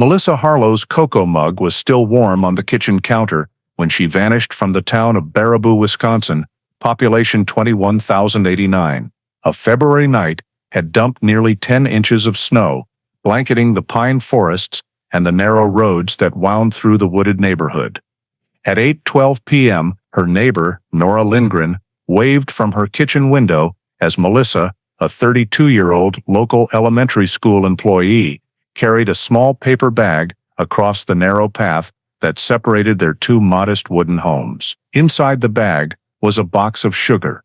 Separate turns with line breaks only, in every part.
Melissa Harlow's cocoa mug was still warm on the kitchen counter when she vanished from the town of Baraboo, Wisconsin, population 21,089. A February night had dumped nearly 10 inches of snow, blanketing the pine forests and the narrow roads that wound through the wooded neighborhood. At 8:12 p.m., her neighbor, Nora Lindgren, waved from her kitchen window as Melissa, a 32-year-old local elementary school employee, carried a small paper bag across the narrow path that separated their two modest wooden homes. Inside the bag was a box of sugar.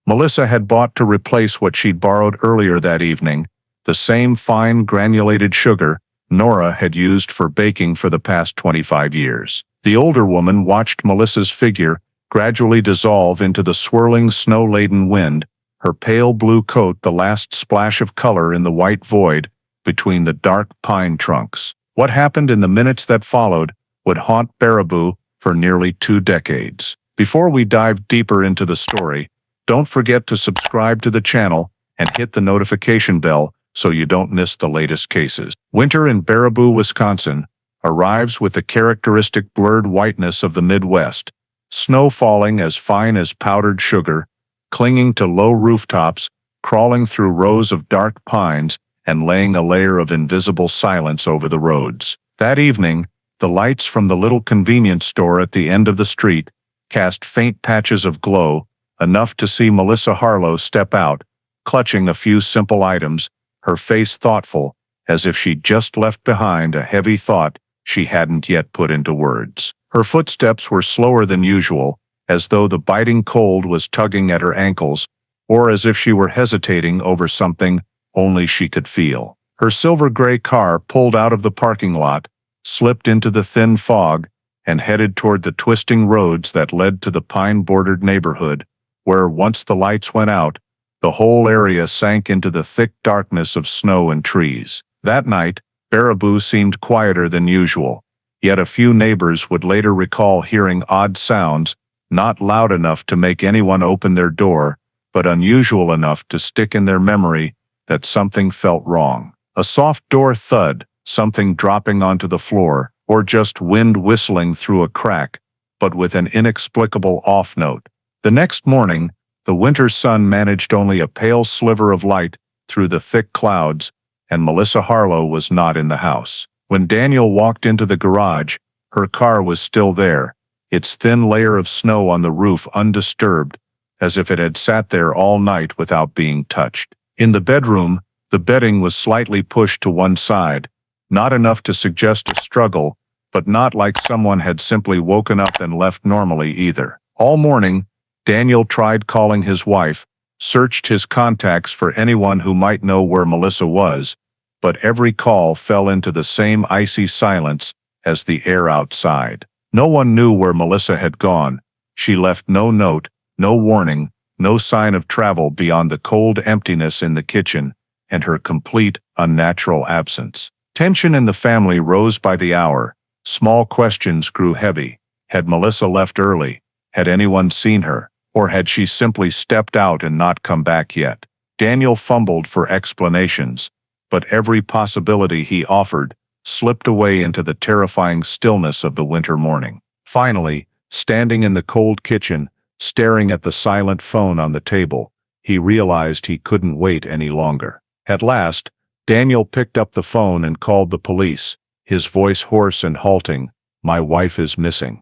Melissa had bought to replace what she'd borrowed earlier that evening, the same fine granulated sugar Nora had used for baking for the past 25 years. The older woman watched Melissa's figure gradually dissolve into the swirling snow-laden wind, her pale blue coat the last splash of color in the white void between the dark pine trunks. What happened in the minutes that followed would haunt Baraboo for nearly 2 decades. Before we dive deeper into the story, don't forget to subscribe to the channel and hit the notification bell so you don't miss the latest cases. Winter in Baraboo, Wisconsin, arrives with the characteristic blurred whiteness of the Midwest, snow falling as fine as powdered sugar, clinging to low rooftops, crawling through rows of dark pines, and laying a layer of invisible silence over the roads. That evening, the lights from the little convenience store at the end of the street cast faint patches of glow, enough to see Melissa Harlow step out, clutching a few simple items, her face thoughtful, as if she'd just left behind a heavy thought she hadn't yet put into words. Her footsteps were slower than usual, as though the biting cold was tugging at her ankles, or as if she were hesitating over something only she could feel. Her silver-gray car pulled out of the parking lot, slipped into the thin fog, and headed toward the twisting roads that led to the pine-bordered neighborhood, where, once the lights went out, the whole area sank into the thick darkness of snow and trees. That night, Baraboo seemed quieter than usual, yet a few neighbors would later recall hearing odd sounds, not loud enough to make anyone open their door, but unusual enough to stick in their memory that something felt wrong. A soft door thud, something dropping onto the floor, or just wind whistling through a crack, but with an inexplicable off note. The next morning, the winter sun managed only a pale sliver of light through the thick clouds, and Melissa Harlow was not in the house. When Daniel walked into the garage, her car was still there, its thin layer of snow on the roof undisturbed, as if it had sat there all night without being touched. In the bedroom, the bedding was slightly pushed to one side, not enough to suggest a struggle, but not like someone had simply woken up and left normally either. All morning, Daniel tried calling his wife, searched his contacts for anyone who might know where Melissa was, but every call fell into the same icy silence as the air outside. No one knew where Melissa had gone. She left no note, no warning, no sign of travel beyond the cold emptiness in the kitchen and her complete, unnatural absence. Tension in the family rose by the hour. Small questions grew heavy. Had Melissa left early? Had anyone seen her? Or had she simply stepped out and not come back yet? Daniel fumbled for explanations, but every possibility he offered slipped away into the terrifying stillness of the winter morning. Finally, standing in the cold kitchen, staring at the silent phone on the table, he realized he couldn't wait any longer. At last, Daniel picked up the phone and called the police, his voice hoarse and halting. "My wife is missing."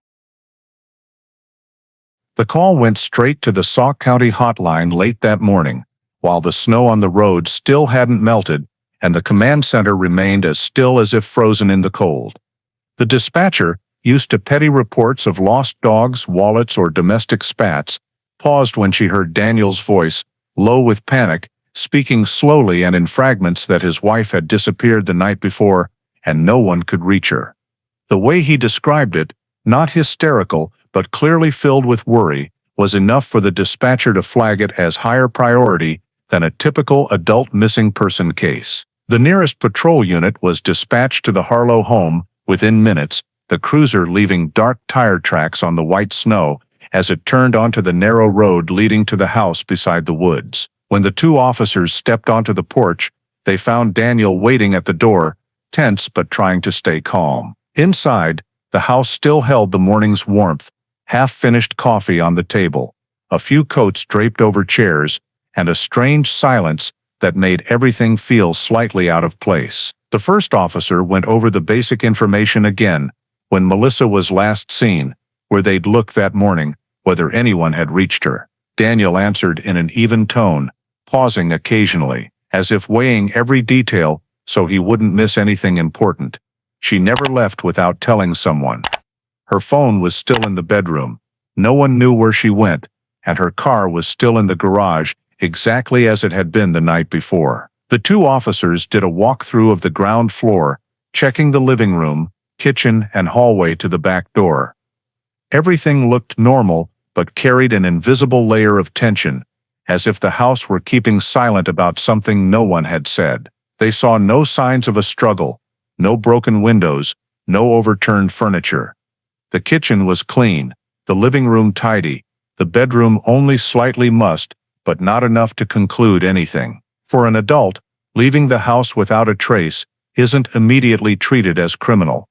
The call went straight to the Sauk County hotline late that morning, while the snow on the road still hadn't melted, and the command center remained as still as if frozen in the cold. The dispatcher, used to petty reports of lost dogs, wallets, or domestic spats, paused when she heard Daniel's voice, low with panic, speaking slowly and in fragments that his wife had disappeared the night before, and no one could reach her. The way he described it, not hysterical, but clearly filled with worry, was enough for the dispatcher to flag it as higher priority than a typical adult missing person case. The nearest patrol unit was dispatched to the Harlow home within minutes, the cruiser leaving dark tire tracks on the white snow as it turned onto the narrow road leading to the house beside the woods. When the two officers stepped onto the porch, they found Daniel waiting at the door, tense but trying to stay calm. Inside, the house still held the morning's warmth, half-finished coffee on the table, a few coats draped over chairs, and a strange silence that made everything feel slightly out of place. The first officer went over the basic information again: when Melissa was last seen, where they'd looked that morning, whether anyone had reached her. Daniel answered in an even tone, pausing occasionally, as if weighing every detail so he wouldn't miss anything important. She never left without telling someone. Her phone was still in the bedroom. No one knew where she went, and her car was still in the garage, exactly as it had been the night before. The two officers did a walkthrough of the ground floor, checking the living room, kitchen, and hallway to the back door. Everything looked normal, but carried an invisible layer of tension, as if the house were keeping silent about something no one had said. They saw no signs of a struggle, no broken windows, no overturned furniture. The kitchen was clean, the living room tidy, the bedroom only slightly mussed, but not enough to conclude anything. For an adult, leaving the house without a trace isn't immediately treated as criminal.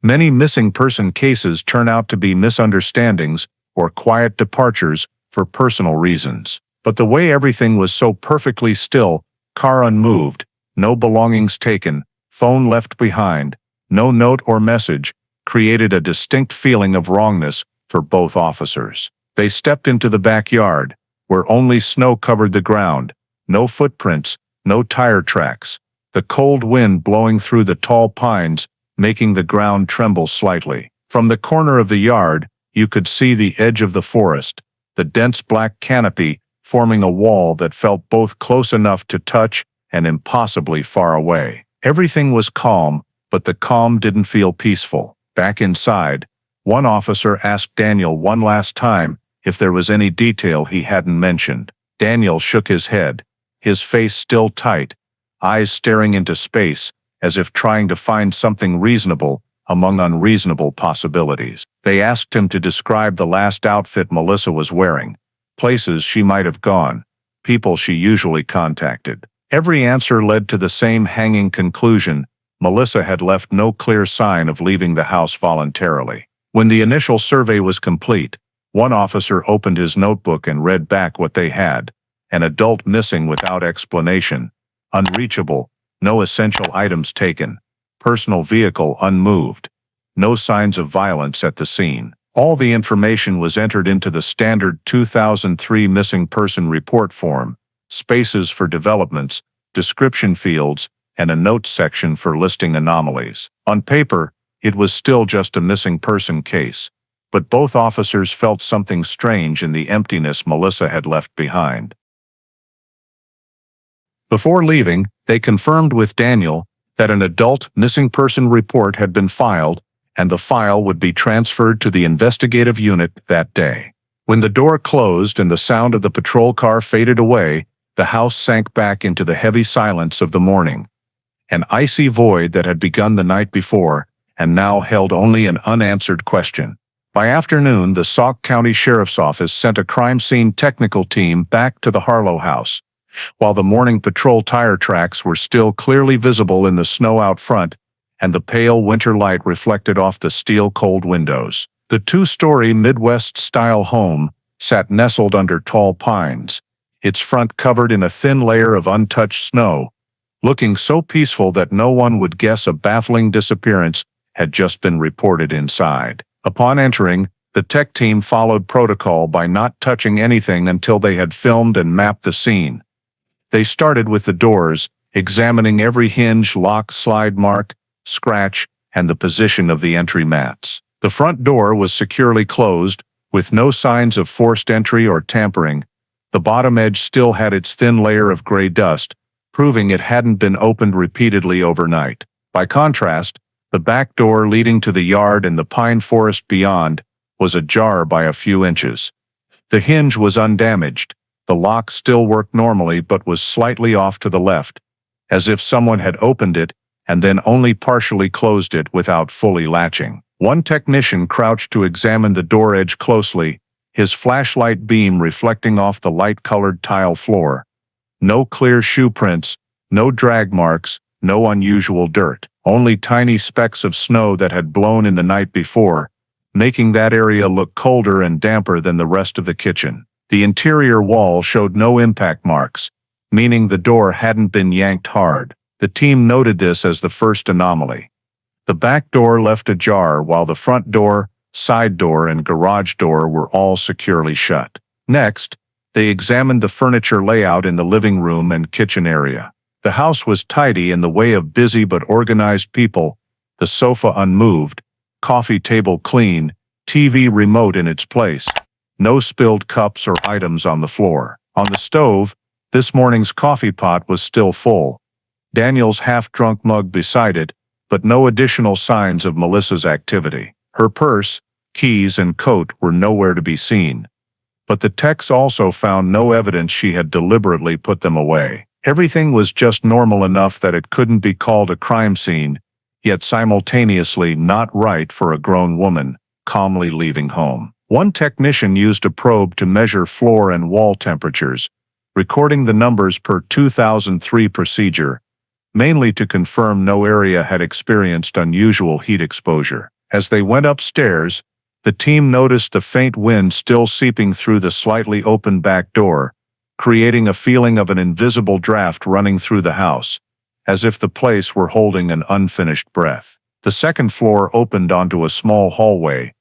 Many missing person cases turn out to be misunderstandings or quiet departures for personal reasons. But the way everything was so perfectly still, car unmoved, no belongings taken, phone left behind, no note or message, created a distinct feeling of wrongness for both officers. They stepped into the backyard, where only snow covered the ground, no footprints, no tire tracks, the cold wind blowing through the tall pines, making the ground tremble slightly. From the corner of the yard, you could see the edge of the forest, the dense black canopy forming a wall that felt both close enough to touch and impossibly far away. Everything was calm, but the calm didn't feel peaceful. Back inside, one officer asked Daniel one last time if there was any detail he hadn't mentioned. Daniel shook his head, his face still tight, eyes staring into space, as if trying to find something reasonable among unreasonable possibilities. They asked him to describe the last outfit Melissa was wearing, places she might have gone, people she usually contacted. Every answer led to the same hanging conclusion: Melissa had left no clear sign of leaving the house voluntarily. When the initial survey was complete, one officer opened his notebook and read back what they had: an adult missing without explanation, unreachable, no essential items taken, personal vehicle unmoved, no signs of violence at the scene. All the information was entered into the standard 2003 missing person report form, spaces for developments, description fields, and a notes section for listing anomalies. On paper, it was still just a missing person case, but both officers felt something strange in the emptiness Melissa had left behind. Before leaving, they confirmed with Daniel that an adult missing person report had been filed, and the file would be transferred to the investigative unit that day. When the door closed and the sound of the patrol car faded away, the house sank back into the heavy silence of the morning. An icy void that had begun the night before and now held only an unanswered question. By afternoon, the Sauk County Sheriff's Office sent a crime scene technical team back to the Harlow house. While the morning patrol tire tracks were still clearly visible in the snow out front, and the pale winter light reflected off the steel-cold windows, the two-story Midwest-style home sat nestled under tall pines, its front covered in a thin layer of untouched snow, looking so peaceful that no one would guess a baffling disappearance had just been reported inside. Upon entering, the tech team followed protocol by not touching anything until they had filmed and mapped the scene. They started with the doors, examining every hinge, lock, slide mark, scratch, and the position of the entry mats. The front door was securely closed, with no signs of forced entry or tampering. The bottom edge still had its thin layer of gray dust, proving it hadn't been opened repeatedly overnight. By contrast, the back door leading to the yard and the pine forest beyond was ajar by a few inches. The hinge was undamaged. The lock still worked normally but was slightly off to the left, as if someone had opened it and then only partially closed it without fully latching. One technician crouched to examine the door edge closely, his flashlight beam reflecting off the light-colored tile floor. No clear shoe prints, no drag marks, no unusual dirt, only tiny specks of snow that had blown in the night before, making that area look colder and damper than the rest of the kitchen. The interior wall showed no impact marks, meaning the door hadn't been yanked hard. The team noted this as the first anomaly. The back door left ajar while the front door, side door, and garage door were all securely shut. Next, they examined the furniture layout in the living room and kitchen area. The house was tidy in the way of busy but organized people, the sofa unmoved, coffee table clean, TV remote in its place. No spilled cups or items on the floor. On the stove, this morning's coffee pot was still full. Daniel's half-drunk mug beside it, but no additional signs of Melissa's activity. Her purse, keys, and coat were nowhere to be seen. But the techs also found no evidence she had deliberately put them away. Everything was just normal enough that it couldn't be called a crime scene, yet simultaneously not right for a grown woman, calmly leaving home. One technician used a probe to measure floor and wall temperatures, recording the numbers per 2003 procedure, mainly to confirm no area had experienced unusual heat exposure. As they went upstairs, the team noticed the faint wind still seeping through the slightly open back door, creating a feeling of an invisible draft running through the house, as if the place were holding an unfinished breath. The second floor opened onto a small hallway,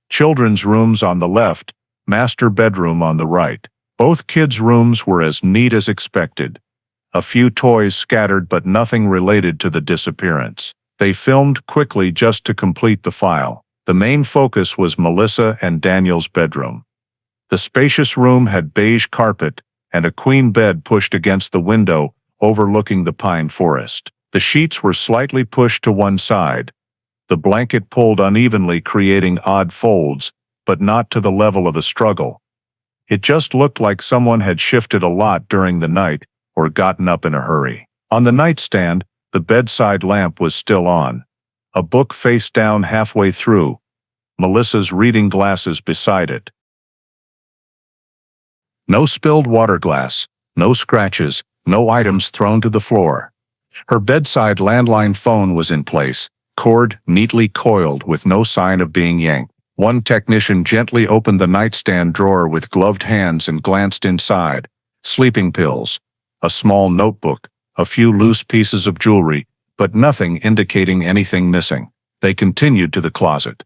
children's rooms on the left, master bedroom on the right. Both kids' rooms were as neat as expected. A few toys scattered but nothing related to the disappearance. They filmed quickly just to complete the file. The main focus was Melissa and Daniel's bedroom. The spacious room had beige carpet and a queen bed pushed against the window overlooking the pine forest. The sheets were slightly pushed to one side, the blanket pulled unevenly creating odd folds, but not to the level of a struggle. It just looked like someone had shifted a lot during the night or gotten up in a hurry. On the nightstand, the bedside lamp was still on. A book face down halfway through, Melissa's reading glasses beside it. No spilled water glass, no scratches, no items thrown to the floor. Her bedside landline phone was in place, cord neatly coiled with no sign of being yanked. One technician gently opened the nightstand drawer with gloved hands and glanced inside. Sleeping pills, a small notebook, a few loose pieces of jewelry, but nothing indicating anything missing. They continued to the closet.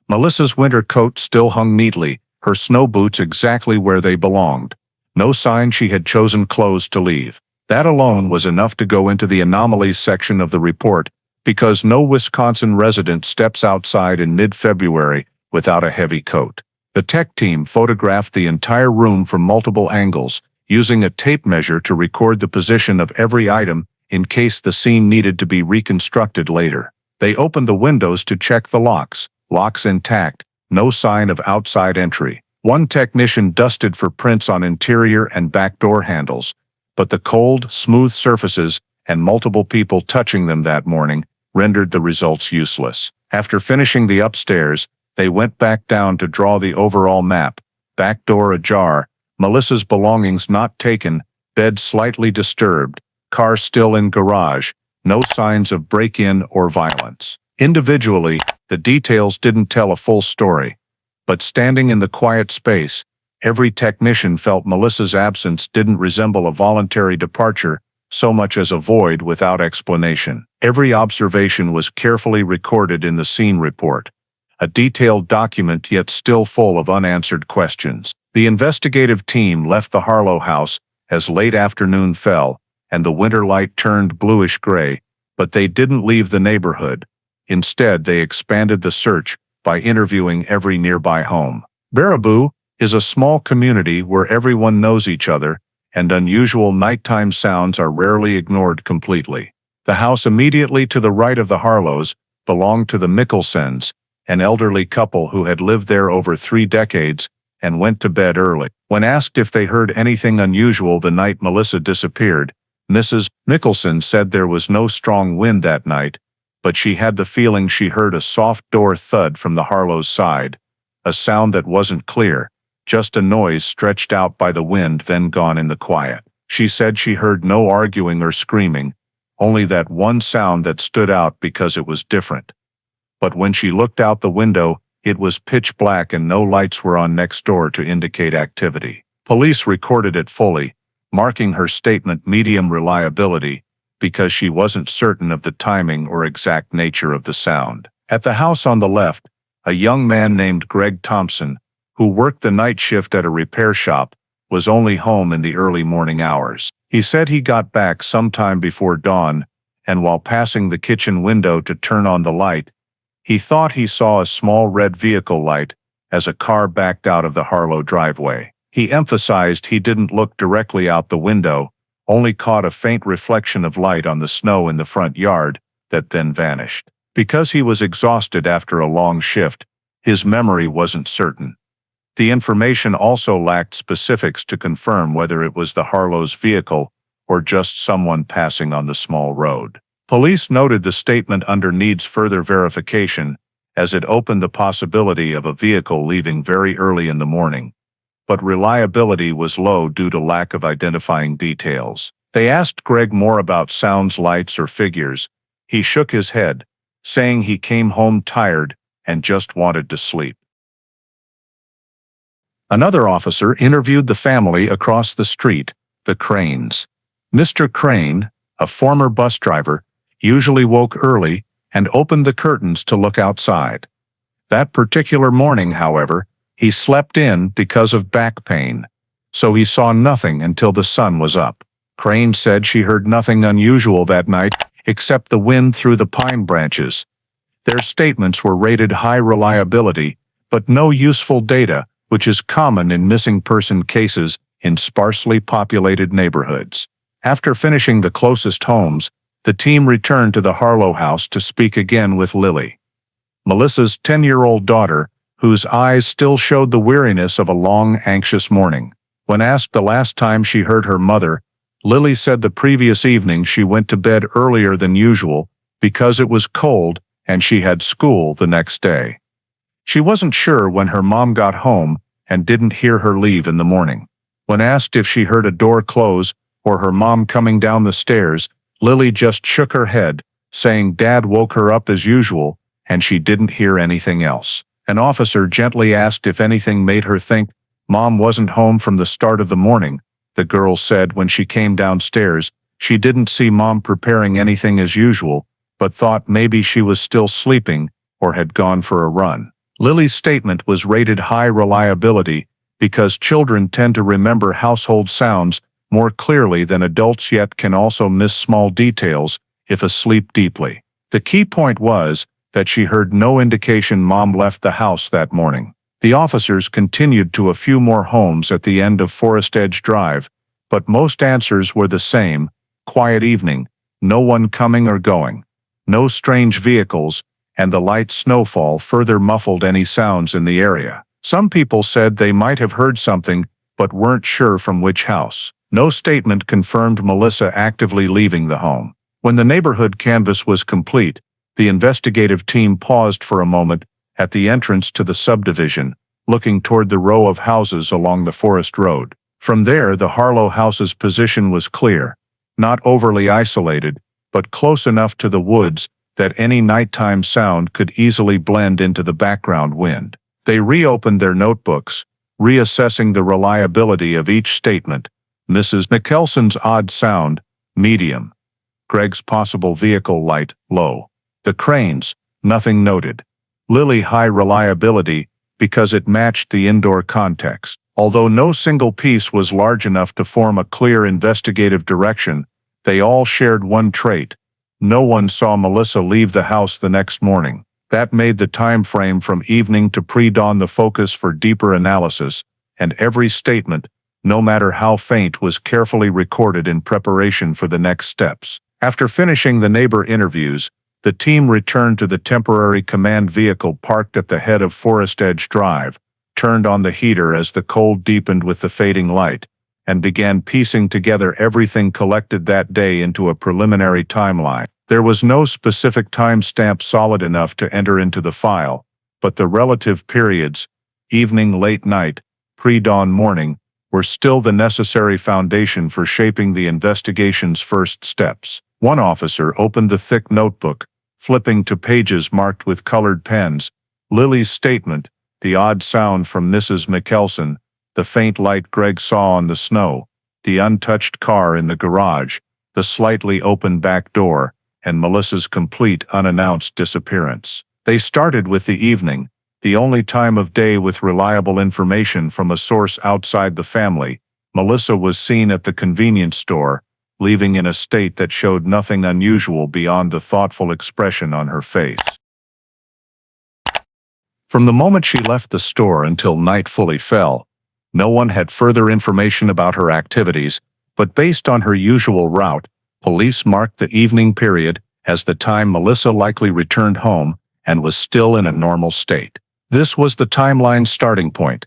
Melissa's winter coat still hung neatly, her snow boots exactly where they belonged. No sign she had chosen clothes to leave. That alone was enough to go into the anomalies section of the report, because no Wisconsin resident steps outside in mid-February without a heavy coat. The tech team photographed the entire room from multiple angles, using a tape measure to record the position of every item in case the scene needed to be reconstructed later. They opened the windows to check the locks intact, no sign of outside entry. One technician dusted for prints on interior and back door handles, but the cold, smooth surfaces and multiple people touching them that morning rendered the results useless. After finishing the upstairs, they went back down to draw the overall map. Back door ajar, Melissa's belongings not taken, bed slightly disturbed, car still in garage, no signs of break-in or violence. Individually, the details didn't tell a full story, but standing in the quiet space, every technician felt Melissa's absence didn't resemble a voluntary departure so much as a void without explanation. Every observation was carefully recorded in the scene report, a detailed document yet still full of unanswered questions. The investigative team left the Harlow house as late afternoon fell and the winter light turned bluish-gray, but they didn't leave the neighborhood. Instead, they expanded the search by interviewing every nearby home. Baraboo is a small community where everyone knows each other, and unusual nighttime sounds are rarely ignored completely. The house immediately to the right of the Harlows belonged to the Mickelsons, an elderly couple who had lived there over 3 decades and went to bed early. When asked if they heard anything unusual the night Melissa disappeared, Mrs. Mickelson said there was no strong wind that night, but she had the feeling she heard a soft door thud from the Harlow's side, a sound that wasn't clear, just a noise stretched out by the wind then gone in the quiet. She said she heard no arguing or screaming, only that one sound that stood out because it was different. But when she looked out the window, it was pitch black and no lights were on next door to indicate activity. Police recorded it fully, marking her statement medium reliability, because she wasn't certain of the timing or exact nature of the sound. At the house on the left, a young man named Greg Thompson, who worked the night shift at a repair shop, was only home in the early morning hours. He said he got back sometime before dawn, and while passing the kitchen window to turn on the light, he thought he saw a small red vehicle light as a car backed out of the Harlow driveway. He emphasized he didn't look directly out the window, only caught a faint reflection of light on the snow in the front yard that then vanished. Because he was exhausted after a long shift, his memory wasn't certain. The information also lacked specifics to confirm whether it was the Harlow's vehicle or just someone passing on the small road. Police noted the statement under needs further verification, as it opened the possibility of a vehicle leaving very early in the morning. But reliability was low due to lack of identifying details. They asked Greg more about sounds, lights, or figures. He shook his head, saying he came home tired and just wanted to sleep. Another officer interviewed the family across the street, the Cranes. Mr. Crane, a former bus driver, usually woke early and opened the curtains to look outside. That particular morning, however, he slept in because of back pain, so he saw nothing until the sun was up. Crane said she heard nothing unusual that night except the wind through the pine branches. Their statements were rated high reliability, but no useful data, which is common in missing person cases in sparsely populated neighborhoods. After finishing the closest homes, the team returned to the Harlow house to speak again with Lily, Melissa's 10-year-old daughter, whose eyes still showed the weariness of a long, anxious morning. When asked the last time she heard her mother, Lily said the previous evening she went to bed earlier than usual because it was cold and she had school the next day. She wasn't sure when her mom got home and didn't hear her leave in the morning. When asked if she heard a door close or her mom coming down the stairs, Lily just shook her head, saying Dad woke her up as usual and she didn't hear anything else. An officer gently asked if anything made her think Mom wasn't home from the start of the morning. The girl said when she came downstairs, she didn't see Mom preparing anything as usual, but thought maybe she was still sleeping or had gone for a run. Lily's statement was rated high reliability because children tend to remember household sounds more clearly than adults, yet can also miss small details if asleep deeply. The key point was that she heard no indication Mom left the house that morning. The officers continued to a few more homes at the end of Forest Edge Drive, but most answers were the same: quiet evening, no one coming or going, no strange vehicles, and the light snowfall further muffled any sounds in the area. Some people said they might have heard something, but weren't sure from which house. No statement confirmed Melissa actively leaving the home. When the neighborhood canvass was complete, the investigative team paused for a moment at the entrance to the subdivision, looking toward the row of houses along the forest road. From there, the Harlow house's position was clear, not overly isolated, but close enough to the woods that any nighttime sound could easily blend into the background wind. They reopened their notebooks, reassessing the reliability of each statement. Mrs. Mickelson's odd sound, medium. Greg's possible vehicle light, low. The Cranes, nothing noted. Lily, high reliability because it matched the indoor context. Although no single piece was large enough to form a clear investigative direction, they all shared one trait: no one saw Melissa leave the house the next morning. That made the time frame from evening to pre-dawn the focus for deeper analysis, and every statement, no matter how faint, was carefully recorded in preparation for the next steps. After finishing the neighbor interviews, the team returned to the temporary command vehicle parked at the head of Forest Edge Drive, turned on the heater as the cold deepened with the fading light, and began piecing together everything collected that day into a preliminary timeline. There was no specific timestamp solid enough to enter into the file, but the relative periods, evening, late night, pre-dawn, morning, were still the necessary foundation for shaping the investigation's first steps. One officer opened the thick notebook, flipping to pages marked with colored pens. Lily's statement, the odd sound from Mrs. Mickelson, the faint light Greg saw on the snow, the untouched car in the garage, the slightly open back door, and Melissa's complete unannounced disappearance. They started with the evening, the only time of day with reliable information from a source outside the family. Melissa was seen at the convenience store, leaving in a state that showed nothing unusual beyond the thoughtful expression on her face. From the moment she left the store until night fully fell, no one had further information about her activities, but based on her usual route, police marked the evening period as the time Melissa likely returned home and was still in a normal state. This was the timeline's starting point.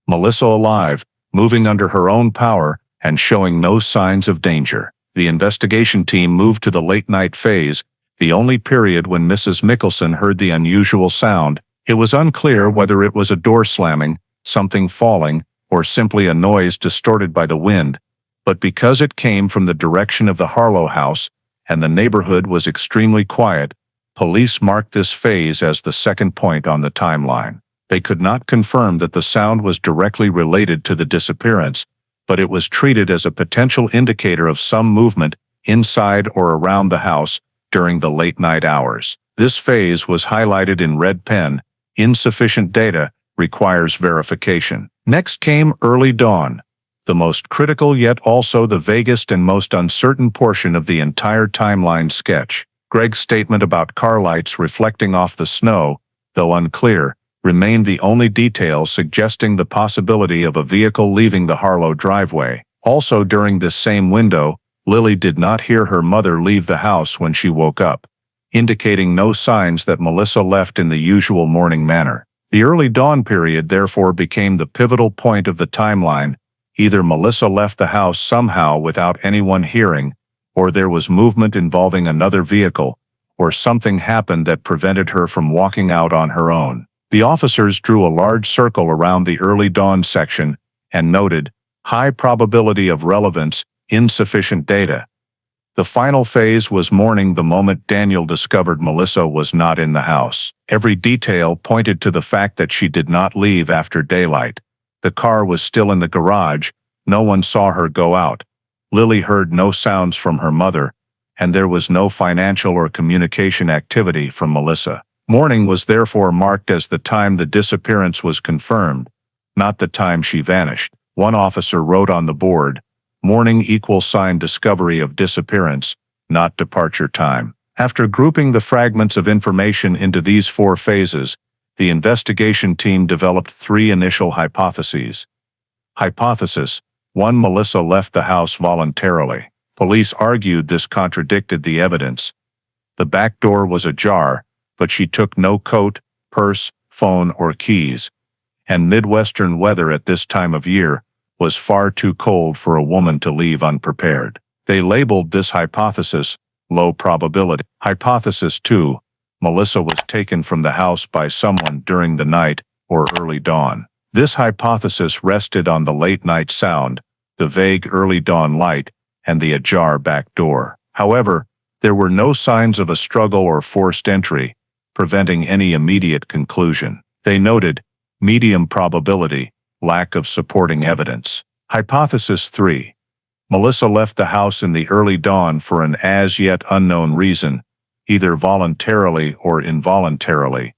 Melissa alive, moving under her own power, and showing no signs of danger. The investigation team moved to the late-night phase, the only period when Mrs. Mickelson heard the unusual sound. It was unclear whether it was a door slamming, something falling, or simply a noise distorted by the wind, but because it came from the direction of the Harlow house, and the neighborhood was extremely quiet, police marked this phase as the second point on the timeline. They could not confirm that the sound was directly related to the disappearance, but it was treated as a potential indicator of some movement inside or around the house during the late-night hours. This phase was highlighted in red pen. Insufficient data, requires verification. Next came early dawn, the most critical yet also the vaguest and most uncertain portion of the entire timeline sketch. Greg's statement about car lights reflecting off the snow, though unclear, remained the only detail suggesting the possibility of a vehicle leaving the Harlow driveway. Also during this same window, Lily did not hear her mother leave the house when she woke up, indicating no signs that Melissa left in the usual morning manner. The early dawn period therefore became the pivotal point of the timeline. Either Melissa left the house somehow without anyone hearing, or there was movement involving another vehicle, or something happened that prevented her from walking out on her own. The officers drew a large circle around the early dawn section and noted, high probability of relevance, insufficient data. The final phase was morning the moment Daniel discovered Melissa was not in the house. Every detail pointed to the fact that she did not leave after daylight. The car was still in the garage, no one saw her go out. Lily heard no sounds from her mother, and there was no financial or communication activity from Melissa. Morning was therefore marked as the time the disappearance was confirmed, not the time she vanished. One officer wrote on the board, morning =sign discovery of disappearance, not departure time. After grouping the fragments of information into these four phases, the investigation team developed three initial hypotheses. Hypothesis 1. Melissa left the house voluntarily. Police argued this contradicted the evidence. The back door was ajar, but she took no coat, purse, phone, or keys, and Midwestern weather at this time of year was far too cold for a woman to leave unprepared. They labeled this hypothesis low probability. Hypothesis 2. Melissa was taken from the house by someone during the night or early dawn. This hypothesis rested on the late-night sound, the vague early dawn light, and the ajar back door. However, there were no signs of a struggle or forced entry, preventing any immediate conclusion. They noted, medium probability, lack of supporting evidence. Hypothesis 3. Melissa left the house in the early dawn for an as-yet unknown reason, either voluntarily or involuntarily,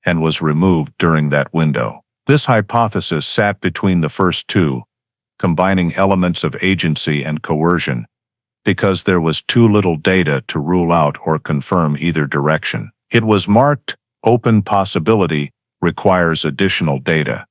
and was removed during that window. This hypothesis sat between the first two, combining elements of agency and coercion, because there was too little data to rule out or confirm either direction. It was marked, open possibility, requires additional data.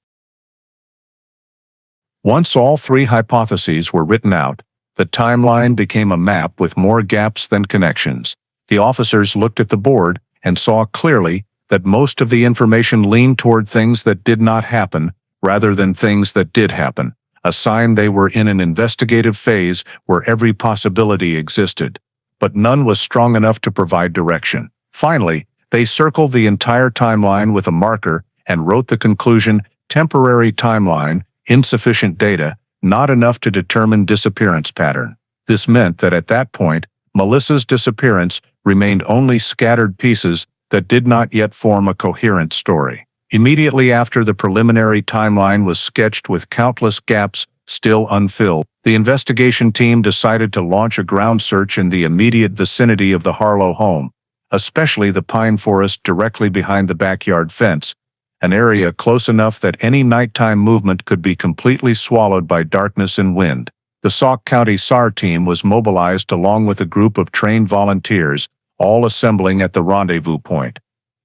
Once all three hypotheses were written out, the timeline became a map with more gaps than connections. The officers looked at the board and saw clearly that most of the information leaned toward things that did not happen rather than things that did happen, a sign they were in an investigative phase where every possibility existed, but none was strong enough to provide direction. Finally, they circled the entire timeline with a marker and wrote the conclusion, temporary timeline, insufficient data, not enough to determine disappearance pattern. This meant that at that point, Melissa's disappearance remained only scattered pieces that did not yet form a coherent story. Immediately after the preliminary timeline was sketched with countless gaps still unfilled, the investigation team decided to launch a ground search in the immediate vicinity of the Harlow home, especially the pine forest directly behind the backyard fence, an area close enough that any nighttime movement could be completely swallowed by darkness and wind. The Sauk County SAR team was mobilized along with a group of trained volunteers, all assembling at the rendezvous point.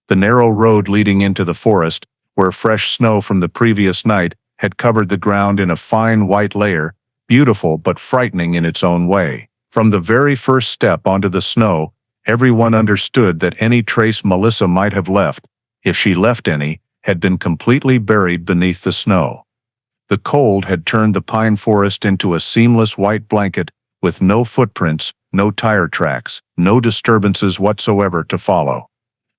The narrow road leading into the forest, where fresh snow from the previous night had covered the ground in a fine white layer, beautiful but frightening in its own way. From the very first step onto the snow, everyone understood that any trace Melissa might have left, if she left any, had been completely buried beneath the snow. The cold had turned the pine forest into a seamless white blanket, with no footprints, no tire tracks, no disturbances whatsoever to follow.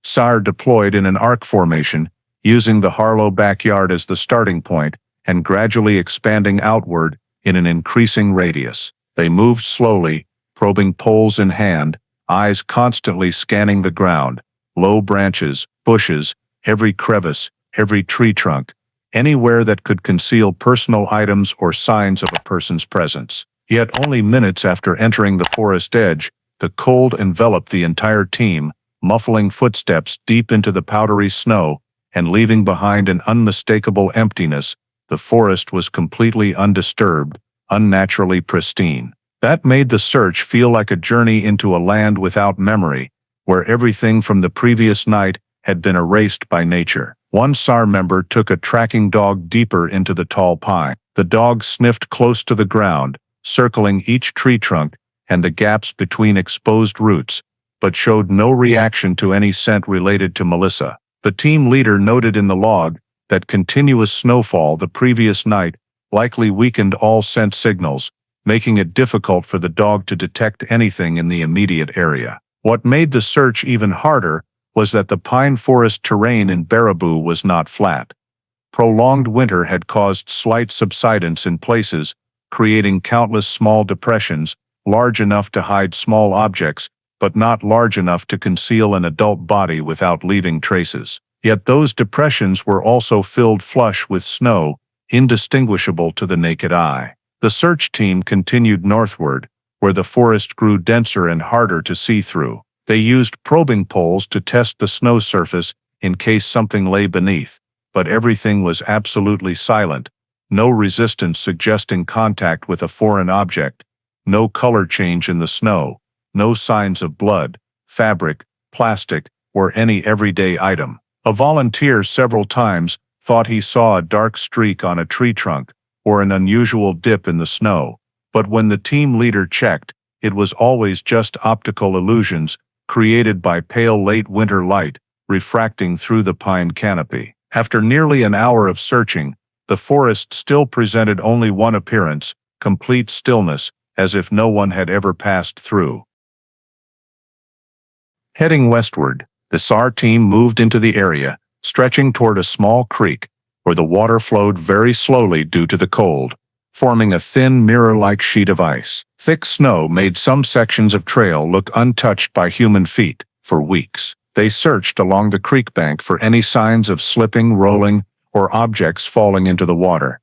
SAR deployed in an arc formation, using the Harlow backyard as the starting point, and gradually expanding outward in an increasing radius. They moved slowly, probing poles in hand, eyes constantly scanning the ground, low branches, bushes, every crevice, every tree trunk, anywhere that could conceal personal items or signs of a person's presence. Yet only minutes after entering the forest edge, the cold enveloped the entire team, muffling footsteps deep into the powdery snow and leaving behind an unmistakable emptiness. The forest was completely undisturbed, unnaturally pristine. That made the search feel like a journey into a land without memory, where everything from the previous night had been erased by nature. One SAR member took a tracking dog deeper into the tall pine. The dog sniffed close to the ground, circling each tree trunk and the gaps between exposed roots, but showed no reaction to any scent related to Melissa. The team leader noted in the log that continuous snowfall the previous night likely weakened all scent signals, making it difficult for the dog to detect anything in the immediate area. What made the search even harder was that the pine forest terrain in Baraboo was not flat. Prolonged winter had caused slight subsidence in places, creating countless small depressions, large enough to hide small objects, but not large enough to conceal an adult body without leaving traces. Yet those depressions were also filled flush with snow, indistinguishable to the naked eye. The search team continued northward, where the forest grew denser and harder to see through. They used probing poles to test the snow surface in case something lay beneath, but everything was absolutely silent, no resistance suggesting contact with a foreign object, no color change in the snow, no signs of blood, fabric, plastic, or any everyday item. A volunteer several times thought he saw a dark streak on a tree trunk or an unusual dip in the snow, but when the team leader checked, it was always just optical illusions created by pale late winter light refracting through the pine canopy. After nearly an hour of searching, the forest still presented only one appearance, complete stillness, as if no one had ever passed through. Heading westward, the SAR team moved into the area, stretching toward a small creek, where the water flowed very slowly due to the cold, forming a thin mirror-like sheet of ice. Thick snow made some sections of trail look untouched by human feet. For weeks, they searched along the creek bank for any signs of slipping, rolling, or objects falling into the water.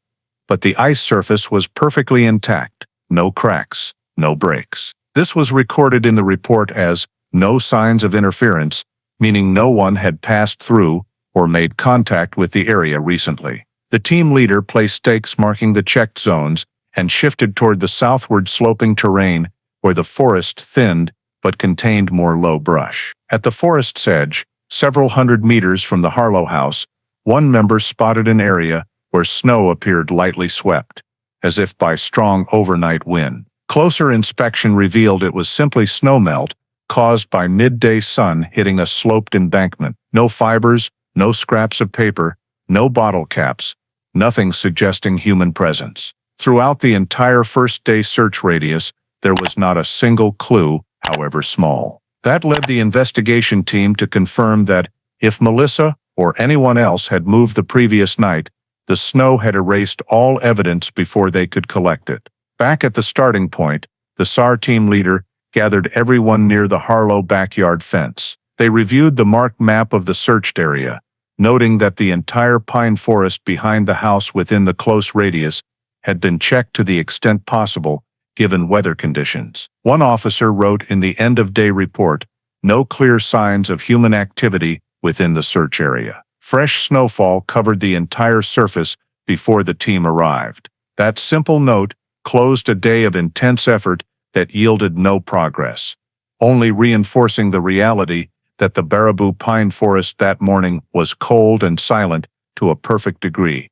But the ice surface was perfectly intact, no cracks, no breaks. This was recorded in the report as no signs of interference, meaning no one had passed through or made contact with the area recently. The team leader placed stakes marking the checked zones and shifted toward the southward sloping terrain where the forest thinned but contained more low brush. At the forest's edge, several hundred meters from the Harlow house, one member spotted an area where snow appeared lightly swept, as if by strong overnight wind. Closer inspection revealed it was simply snowmelt caused by midday sun hitting a sloped embankment. No fibers, no scraps of paper, no bottle caps, nothing suggesting human presence. Throughout the entire first-day search radius, there was not a single clue, however small. That led the investigation team to confirm that, if Melissa or anyone else had moved the previous night, the snow had erased all evidence before they could collect it. Back at the starting point, the SAR team leader gathered everyone near the Harlow backyard fence. They reviewed the marked map of the searched area, noting that the entire pine forest behind the house within the close radius had been checked to the extent possible, given weather conditions. One officer wrote in the end-of-day report, "No clear signs of human activity within the search area." Fresh snowfall covered the entire surface before the team arrived. That simple note closed a day of intense effort that yielded no progress, only reinforcing the reality that the Baraboo pine forest that morning was cold and silent to a perfect degree.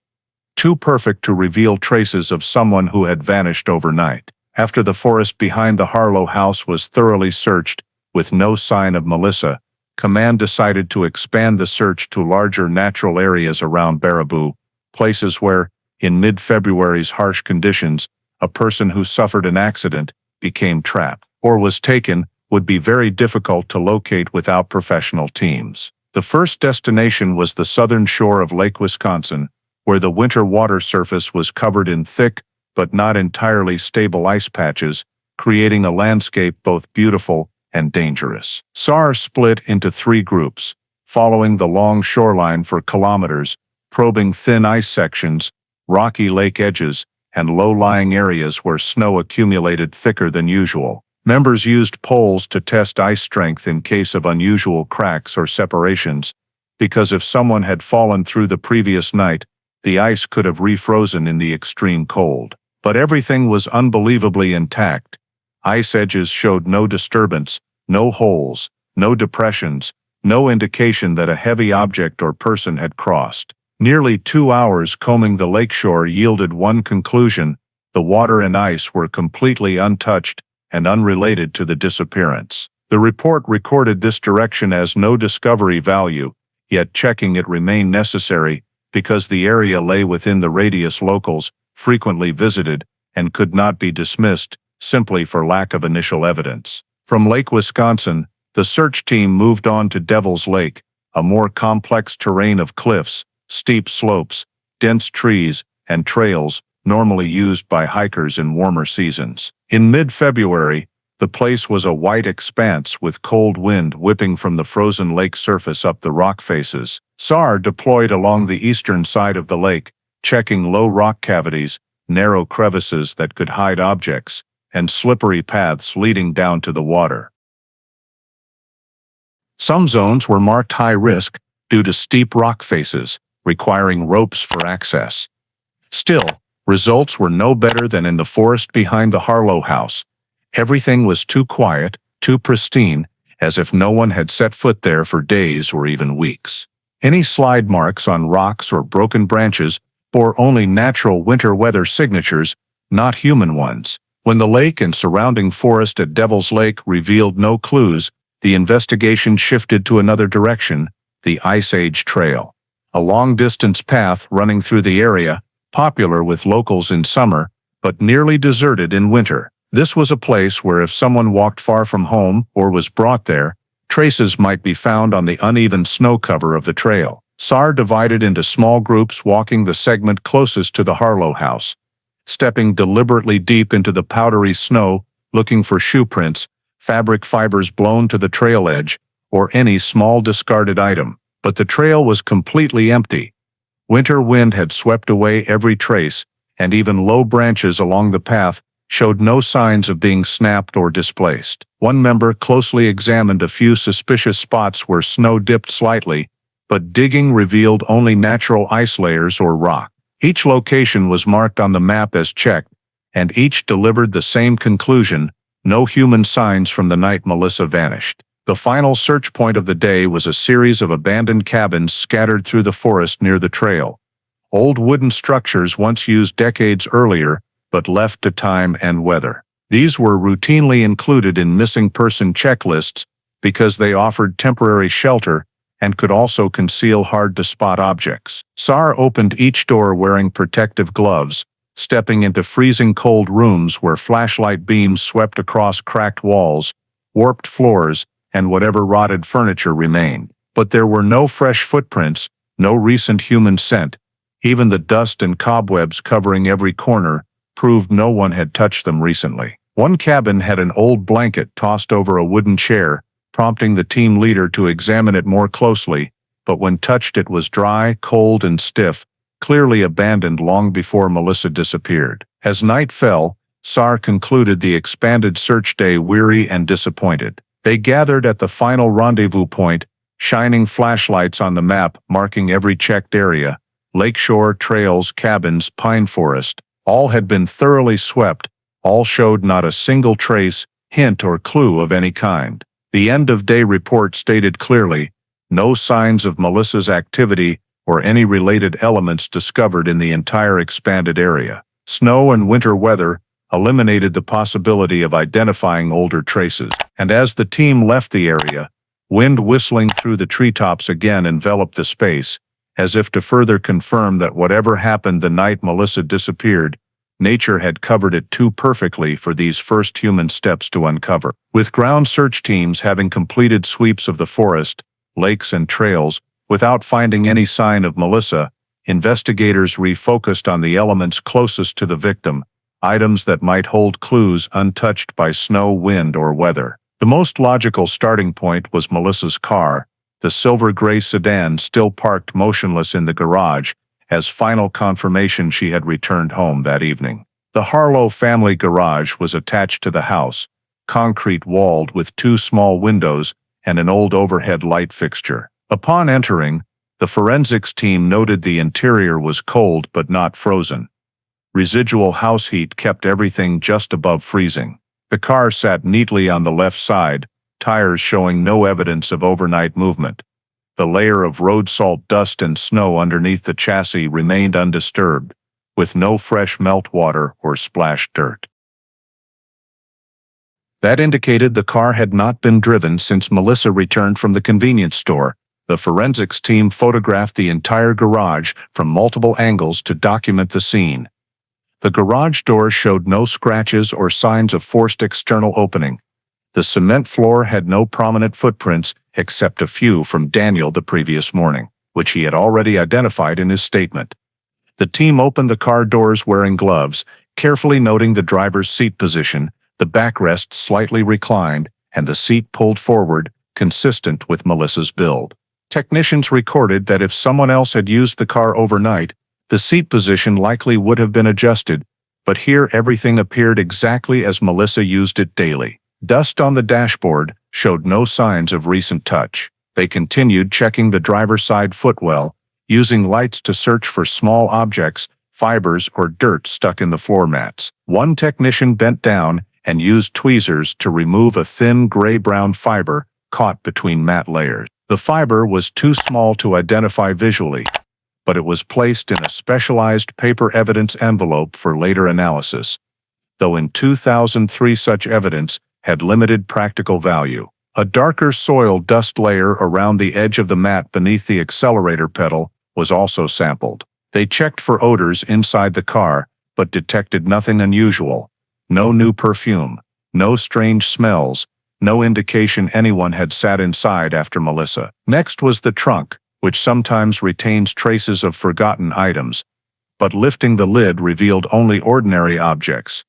Too perfect to reveal traces of someone who had vanished overnight. After the forest behind the Harlow house was thoroughly searched, with no sign of Melissa, Command decided to expand the search to larger natural areas around Baraboo, places where, in mid-February's harsh conditions, a person who suffered an accident, became trapped, or was taken, would be very difficult to locate without professional teams. The first destination was the southern shore of Lake Wisconsin, where the winter water surface was covered in thick, but not entirely stable ice patches, creating a landscape both beautiful and dangerous. SAR split into 3 groups, following the long shoreline for kilometers, probing thin ice sections, rocky lake edges, and low-lying areas where snow accumulated thicker than usual. Members used poles to test ice strength in case of unusual cracks or separations, because if someone had fallen through the previous night, the ice could have refrozen in the extreme cold. But everything was unbelievably intact. Ice edges showed no disturbance, no holes, no depressions, no indication that a heavy object or person had crossed. Nearly 2 hours combing the lakeshore yielded one conclusion: the water and ice were completely untouched and unrelated to the disappearance. The report recorded this direction as no discovery value, yet checking it remained necessary because the area lay within the radius locals frequently visited and could not be dismissed simply for lack of initial evidence. From Lake Wisconsin, the search team moved on to Devil's Lake, a more complex terrain of cliffs, steep slopes, dense trees, and trails normally used by hikers in warmer seasons. In mid-February, the place was a white expanse with cold wind whipping from the frozen lake surface up the rock faces. SAR deployed along the eastern side of the lake, checking low rock cavities, narrow crevices that could hide objects, and slippery paths leading down to the water. Some zones were marked high risk due to steep rock faces, requiring ropes for access. Still, results were no better than in the forest behind the Harlow house. Everything was too quiet, too pristine, as if no one had set foot there for days or even weeks. Any slide marks on rocks or broken branches bore only natural winter weather signatures, not human ones. When the lake and surrounding forest at Devil's Lake revealed no clues, the investigation shifted to another direction: the Ice Age Trail. A long-distance path running through the area, popular with locals in summer, but nearly deserted in winter. This was a place where if someone walked far from home or was brought there, traces might be found on the uneven snow cover of the trail. SAR divided into small groups walking the segment closest to the Harlow house, stepping deliberately deep into the powdery snow, looking for shoe prints, fabric fibers blown to the trail edge, or any small discarded item. But the trail was completely empty. Winter wind had swept away every trace, and even low branches along the path showed no signs of being snapped or displaced. One member closely examined a few suspicious spots where snow dipped slightly, but digging revealed only natural ice layers or rock. Each location was marked on the map as checked, and each delivered the same conclusion: no human signs from the night Melissa vanished. The final search point of the day was a series of abandoned cabins scattered through the forest near the trail. Old wooden structures once used decades earlier, but left to time and weather. These were routinely included in missing person checklists because they offered temporary shelter and could also conceal hard-to-spot objects. SAR opened each door wearing protective gloves, stepping into freezing cold rooms where flashlight beams swept across cracked walls, warped floors, and whatever rotted furniture remained. But there were no fresh footprints, no recent human scent. Even the dust and cobwebs covering every corner proved no one had touched them recently. One cabin had an old blanket tossed over a wooden chair, prompting the team leader to examine it more closely, but when touched it was dry, cold, and stiff, clearly abandoned long before Melissa disappeared. As night fell, SAR concluded the expanded search day weary and disappointed. They gathered at the final rendezvous point, shining flashlights on the map marking every checked area. Lakeshore, trails, cabins, pine forest, all had been thoroughly swept, all showed not a single trace, hint, or clue of any kind. The end-of-day report stated clearly, no signs of Melissa's activity or any related elements discovered in the entire expanded area. Snow and winter weather eliminated the possibility of identifying older traces, and as the team left the area, wind whistling through the treetops again enveloped the space, as if to further confirm that whatever happened the night Melissa disappeared, nature had covered it too perfectly for these first human steps to uncover. With ground search teams having completed sweeps of the forest, lakes, and trails, without finding any sign of Melissa, investigators refocused on the elements closest to the victim, items that might hold clues untouched by snow, wind, or weather. The most logical starting point was Melissa's car, the silver-gray sedan still parked motionless in the garage, as final confirmation she had returned home that evening. The Harlow family garage was attached to the house, concrete-walled with two small windows and an old overhead light fixture. Upon entering, the forensics team noted the interior was cold but not frozen. Residual house heat kept everything just above freezing. The car sat neatly on the left side, tires showing no evidence of overnight movement. The layer of road salt dust and snow underneath the chassis remained undisturbed, with no fresh meltwater or splashed dirt. That indicated the car had not been driven since Melissa returned from the convenience store. The forensics team photographed the entire garage from multiple angles to document the scene. The garage door showed no scratches or signs of forced external opening. The cement floor had no prominent footprints except a few from Daniel the previous morning, which he had already identified in his statement. The team opened the car doors wearing gloves, carefully noting the driver's seat position, the backrest slightly reclined, and the seat pulled forward, consistent with Melissa's build. Technicians recorded that if someone else had used the car overnight, the seat position likely would have been adjusted, but here everything appeared exactly as Melissa used it daily. Dust on the dashboard showed no signs of recent touch. They continued checking the driver's side footwell, using lights to search for small objects, fibers, or dirt stuck in the floor mats. One technician bent down and used tweezers to remove a thin gray-brown fiber caught between mat layers. The fiber was too small to identify visually, but it was placed in a specialized paper evidence envelope for later analysis, though in 2003 such evidence had limited practical value. A darker soil dust layer around the edge of the mat beneath the accelerator pedal was also sampled. They checked for odors inside the car, but detected nothing unusual. No new perfume, no strange smells, no indication anyone had sat inside after Melissa. Next was the trunk, which sometimes retains traces of forgotten items, but lifting the lid revealed only ordinary objects.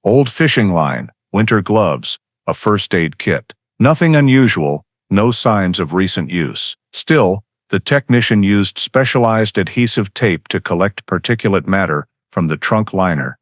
Old fishing line, winter gloves, a first aid kit. Nothing unusual, no signs of recent use. Still, the technician used specialized adhesive tape to collect particulate matter from the trunk liner,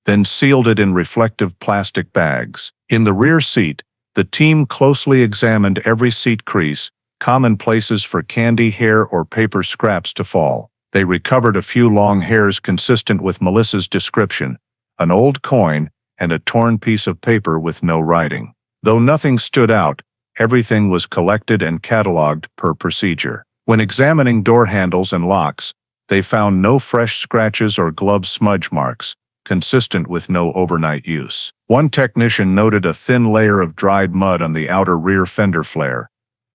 then sealed it in reflective plastic bags. In the rear seat, the team closely examined every seat crease, common places for candy, hair, or paper scraps to fall. They recovered a few long hairs consistent with Melissa's description, an old coin, and a torn piece of paper with no writing. Though nothing stood out, everything was collected and cataloged per procedure. When examining door handles and locks, they found no fresh scratches or glove smudge marks, consistent with no overnight use. One technician noted a thin layer of dried mud on the outer rear fender flare,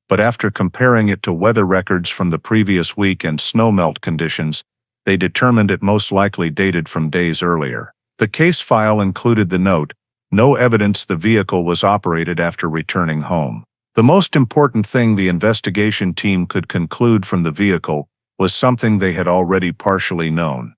but after comparing it to weather records from the previous week and snowmelt conditions, they determined it most likely dated from days earlier. The case file included the note, "No evidence the vehicle was operated after returning home." The most important thing the investigation team could conclude from the vehicle was something they had already partially known.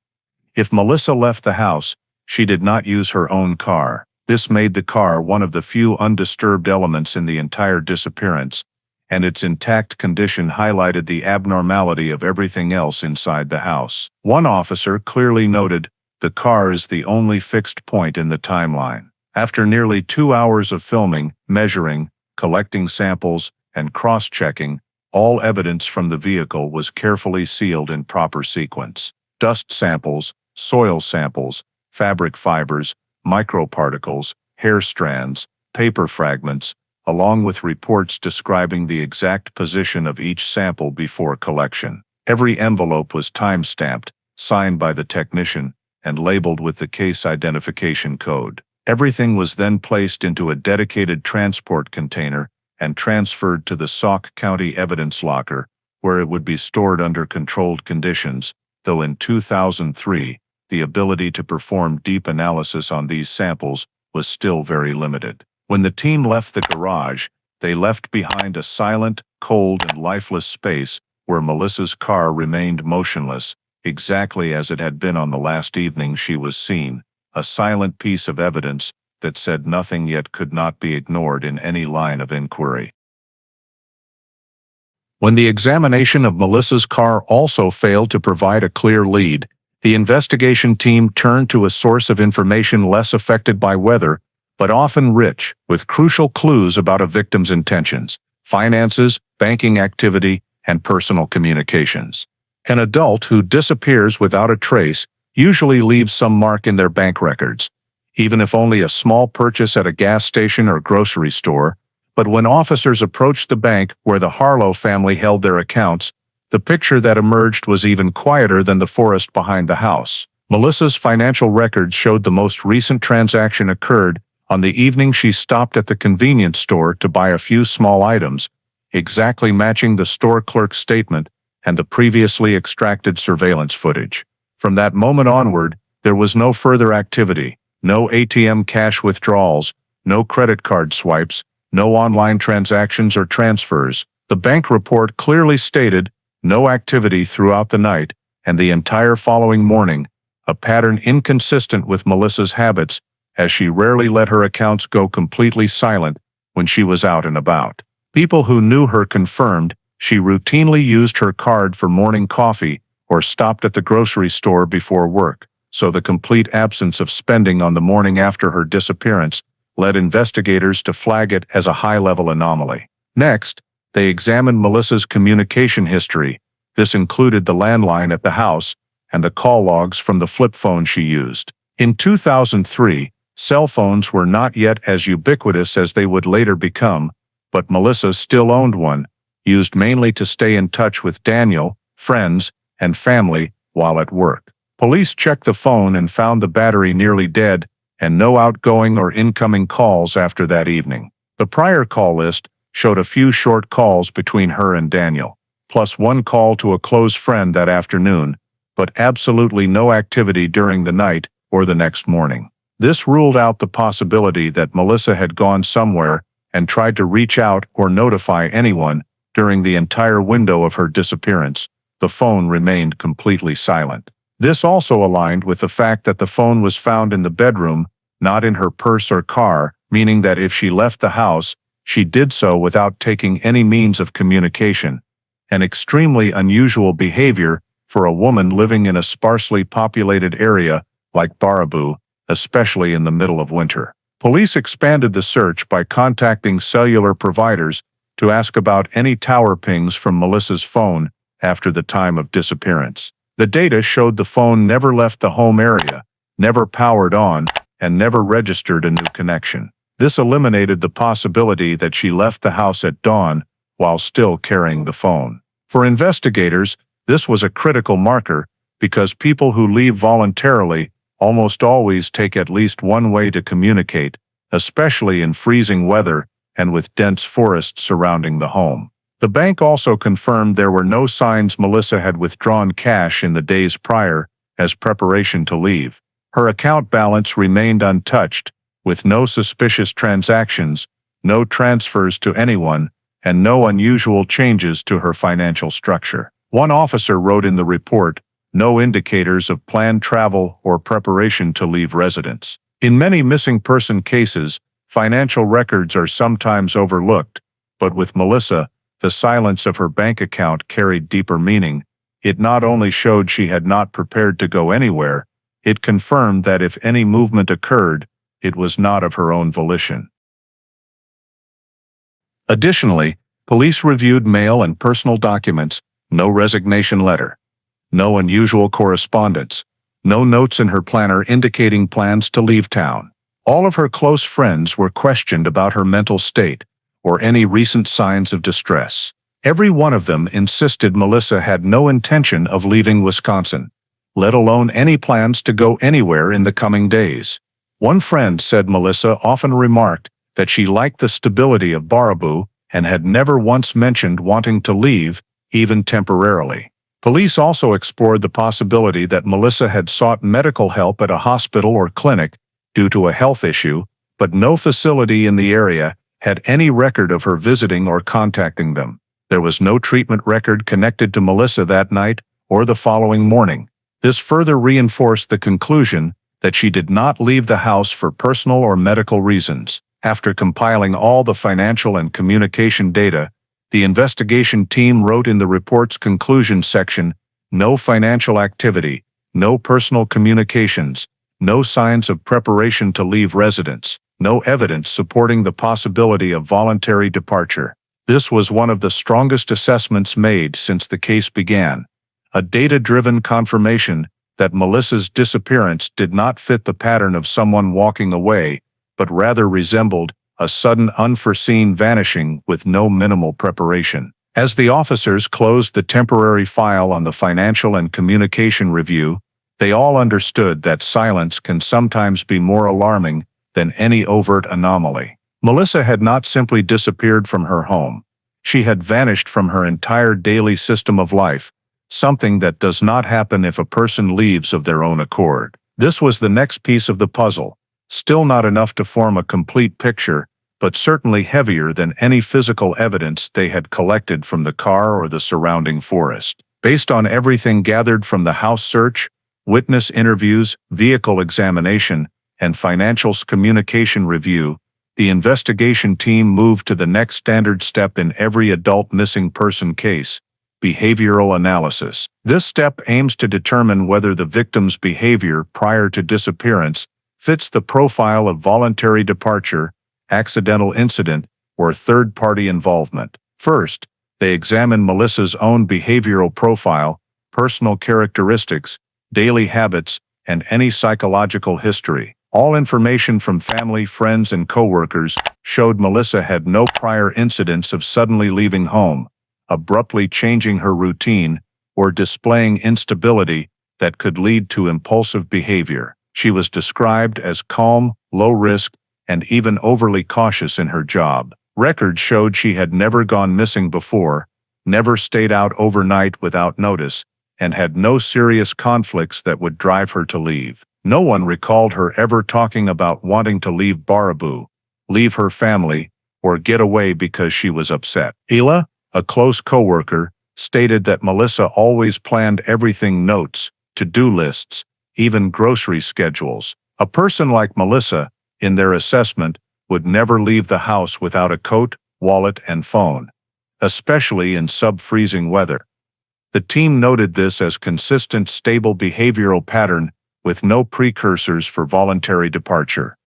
If Melissa left the house, she did not use her own car. This made the car one of the few undisturbed elements in the entire disappearance, and its intact condition highlighted the abnormality of everything else inside the house. One officer clearly noted, "The car is the only fixed point in the timeline." After nearly 2 hours of filming, measuring, collecting samples, and cross-checking, all evidence from the vehicle was carefully sealed in proper sequence. Dust samples, soil samples, fabric fibers, microparticles, hair strands, paper fragments, along with reports describing the exact position of each sample before collection. Every envelope was time-stamped, signed by the technician, and labeled with the case identification code. Everything was then placed into a dedicated transport container and transferred to the Sauk County Evidence Locker, where it would be stored under controlled conditions, though in 2003, the ability to perform deep analysis on these samples was still very limited. When the team left the garage, they left behind a silent, cold, and lifeless space where Melissa's car remained motionless, exactly as it had been on the last evening she was seen, a silent piece of evidence that said nothing yet could not be ignored in any line of inquiry. When the examination of Melissa's car also failed to provide a clear lead, the investigation team turned to a source of information less affected by weather, but often rich with crucial clues about a victim's intentions, finances, banking activity, and personal communications. An adult who disappears without a trace usually leaves some mark in their bank records, even if only a small purchase at a gas station or grocery store. But when officers approached the bank where the Harlow family held their accounts, the picture that emerged was even quieter than the forest behind the house. Melissa's financial records showed the most recent transaction occurred on the evening she stopped at the convenience store to buy a few small items, exactly matching the store clerk's statement and the previously extracted surveillance footage. From that moment onward, there was no further activity, no ATM cash withdrawals, no credit card swipes, no online transactions or transfers. The bank report clearly stated no activity throughout the night and the entire following morning, a pattern inconsistent with Melissa's habits, as she rarely let her accounts go completely silent when she was out and about. People who knew her confirmed she routinely used her card for morning coffee or stopped at the grocery store before work, so the complete absence of spending on the morning after her disappearance led investigators to flag it as a high-level anomaly. Next, they examined Melissa's communication history. This included the landline at the house and the call logs from the flip phone she used. In 2003, cell phones were not yet as ubiquitous as they would later become, but Melissa still owned one, used mainly to stay in touch with Daniel, friends, and family while at work. Police checked the phone and found the battery nearly dead and no outgoing or incoming calls after that evening. The prior call list showed a few short calls between her and Daniel, plus one call to a close friend that afternoon, but absolutely no activity during the night or the next morning. This ruled out the possibility that Melissa had gone somewhere and tried to reach out or notify anyone during the entire window of her disappearance. The phone remained completely silent. This also aligned with the fact that the phone was found in the bedroom, not in her purse or car, meaning that if she left the house, she did so without taking any means of communication, an extremely unusual behavior for a woman living in a sparsely populated area like Baraboo, especially in the middle of winter. Police expanded the search by contacting cellular providers to ask about any tower pings from Melissa's phone after the time of disappearance. The data showed the phone never left the home area, never powered on, and never registered a new connection. This eliminated the possibility that she left the house at dawn while still carrying the phone. For investigators, this was a critical marker because people who leave voluntarily almost always take at least one way to communicate, especially in freezing weather and with dense forests surrounding the home. The bank also confirmed there were no signs Melissa had withdrawn cash in the days prior as preparation to leave. Her account balance remained untouched, with no suspicious transactions, no transfers to anyone, and no unusual changes to her financial structure. One officer wrote in the report, "No indicators of planned travel or preparation to leave residence." In many missing person cases, financial records are sometimes overlooked, but with Melissa, the silence of her bank account carried deeper meaning. It not only showed she had not prepared to go anywhere, it confirmed that if any movement occurred, it was not of her own volition. Additionally, police reviewed mail and personal documents, no resignation letter, no unusual correspondence, no notes in her planner indicating plans to leave town. All of her close friends were questioned about her mental state or any recent signs of distress. Every one of them insisted Melissa had no intention of leaving Wisconsin, let alone any plans to go anywhere in the coming days. One friend said Melissa often remarked that she liked the stability of Baraboo and had never once mentioned wanting to leave, even temporarily. Police also explored the possibility that Melissa had sought medical help at a hospital or clinic due to a health issue, but no facility in the area had any record of her visiting or contacting them. There was no treatment record connected to Melissa that night or the following morning. This further reinforced the conclusion that she did not leave the house for personal or medical reasons. After compiling all the financial and communication data, the investigation team wrote in the report's conclusion section, "No financial activity, no personal communications, no signs of preparation to leave residence, no evidence supporting the possibility of voluntary departure." This was one of the strongest assessments made since the case began, a data-driven confirmation that Melissa's disappearance did not fit the pattern of someone walking away, but rather resembled a sudden unforeseen vanishing with no minimal preparation. As the officers closed the temporary file on the financial and communication review, they all understood that silence can sometimes be more alarming than any overt anomaly. Melissa had not simply disappeared from her home. She had vanished from her entire daily system of life, something that does not happen if a person leaves of their own accord. This was the next piece of the puzzle, still not enough to form a complete picture, but certainly heavier than any physical evidence they had collected from the car or the surrounding forest. Based on everything gathered from the house search, witness interviews, vehicle examination, and financial communication review, the investigation team moved to the next standard step in every adult missing person case: behavioral analysis. This step aims to determine whether the victim's behavior prior to disappearance fits the profile of voluntary departure, accidental incident, or third-party involvement. First, they examine Melissa's own behavioral profile, personal characteristics, daily habits, and any psychological history. All information from family, friends, and coworkers showed Melissa had no prior incidents of suddenly leaving home, abruptly changing her routine, or displaying instability that could lead to impulsive behavior. She was described as calm, low risk, and even overly cautious in her job. Records showed she had never gone missing before, never stayed out overnight without notice, and had no serious conflicts that would drive her to leave. No one recalled her ever talking about wanting to leave Baraboo, leave her family, or get away because she was upset. Hila, a close coworker, stated that Melissa always planned everything: notes, to-do lists, even grocery schedules. A person like Melissa, in their assessment, would never leave the house without a coat, wallet, and phone, especially in sub-freezing weather. The team noted this as consistent, stable behavioral pattern with no precursors for voluntary departure.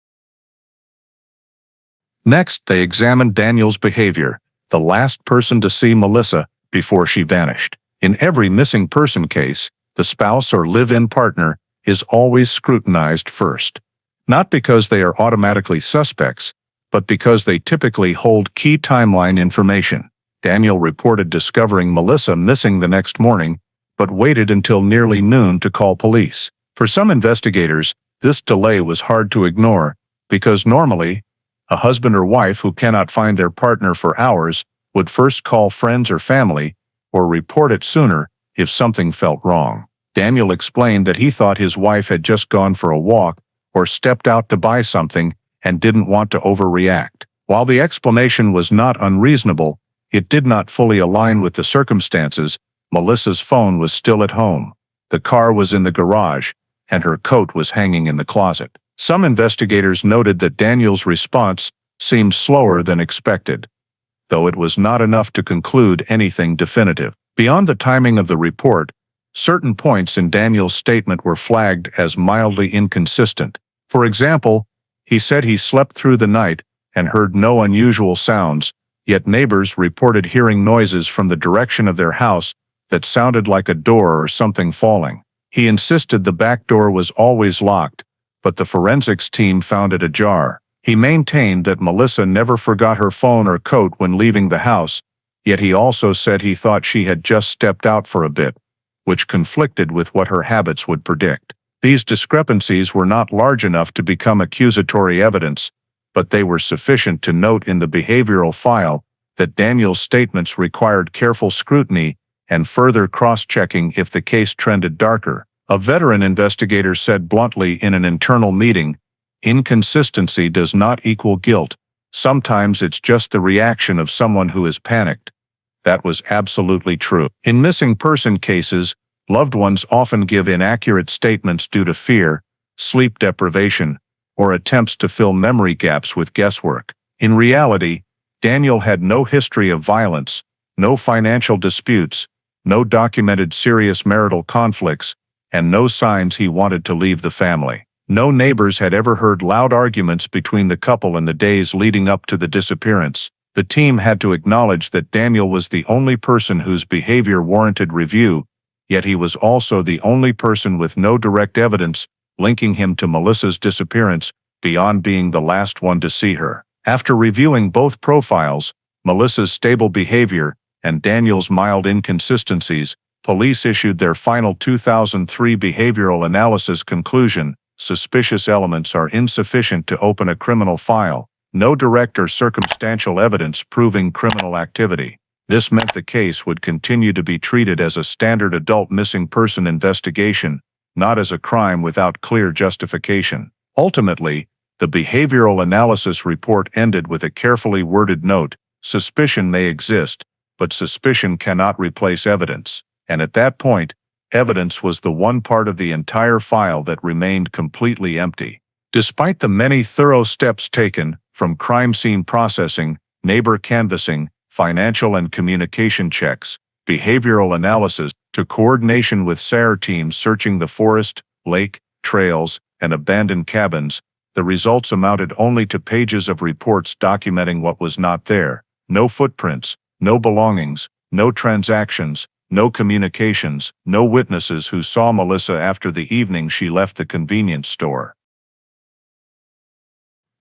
Next, they examined Daniel's behavior, the last person to see Melissa before she vanished. In every missing person case, the spouse or live-in partner is always scrutinized first. Not because they are automatically suspects, but because they typically hold key timeline information. Daniel reported discovering Melissa missing the next morning, but waited until nearly noon to call police. For some investigators, this delay was hard to ignore, because normally, a husband or wife who cannot find their partner for hours would first call friends or family, or report it sooner if something felt wrong. Daniel explained that he thought his wife had just gone for a walk or stepped out to buy something and didn't want to overreact. While the explanation was not unreasonable, it did not fully align with the circumstances. Melissa's phone was still at home, the car was in the garage, and her coat was hanging in the closet. Some investigators noted that Daniel's response seemed slower than expected, though it was not enough to conclude anything definitive. Beyond the timing of the report, certain points in Daniel's statement were flagged as mildly inconsistent. For example, he said he slept through the night and heard no unusual sounds, yet neighbors reported hearing noises from the direction of their house that sounded like a door or something falling. He insisted the back door was always locked, but the forensics team found it ajar. He maintained that Melissa never forgot her phone or coat when leaving the house, yet he also said he thought she had just stepped out for a bit, which conflicted with what her habits would predict. These discrepancies were not large enough to become accusatory evidence, but they were sufficient to note in the behavioral file that Daniel's statements required careful scrutiny and further cross-checking if the case trended darker. A veteran investigator said bluntly in an internal meeting, "Inconsistency does not equal guilt. Sometimes it's just the reaction of someone who is panicked." That was absolutely true. In missing person cases, loved ones often give inaccurate statements due to fear, sleep deprivation, or attempts to fill memory gaps with guesswork. In reality, Daniel had no history of violence, no financial disputes, no documented serious marital conflicts, and no signs he wanted to leave the family. No neighbors had ever heard loud arguments between the couple in the days leading up to the disappearance. The team had to acknowledge that Daniel was the only person whose behavior warranted review, yet he was also the only person with no direct evidence linking him to Melissa's disappearance beyond being the last one to see her. After reviewing both profiles, Melissa's stable behavior and Daniel's mild inconsistencies, police issued their final 2003 behavioral analysis conclusion: suspicious elements are insufficient to open a criminal file. No direct or circumstantial evidence proving criminal activity. This meant the case would continue to be treated as a standard adult missing person investigation, not as a crime without clear justification. Ultimately, the behavioral analysis report ended with a carefully worded note: suspicion may exist, but suspicion cannot replace evidence. And at that point, evidence was the one part of the entire file that remained completely empty. Despite the many thorough steps taken, from crime scene processing, neighbor canvassing, financial and communication checks, behavioral analysis, to coordination with SAR teams searching the forest, lake, trails, and abandoned cabins, the results amounted only to pages of reports documenting what was not there. No footprints, no belongings, no transactions, no communications, no witnesses who saw Melissa after the evening she left the convenience store.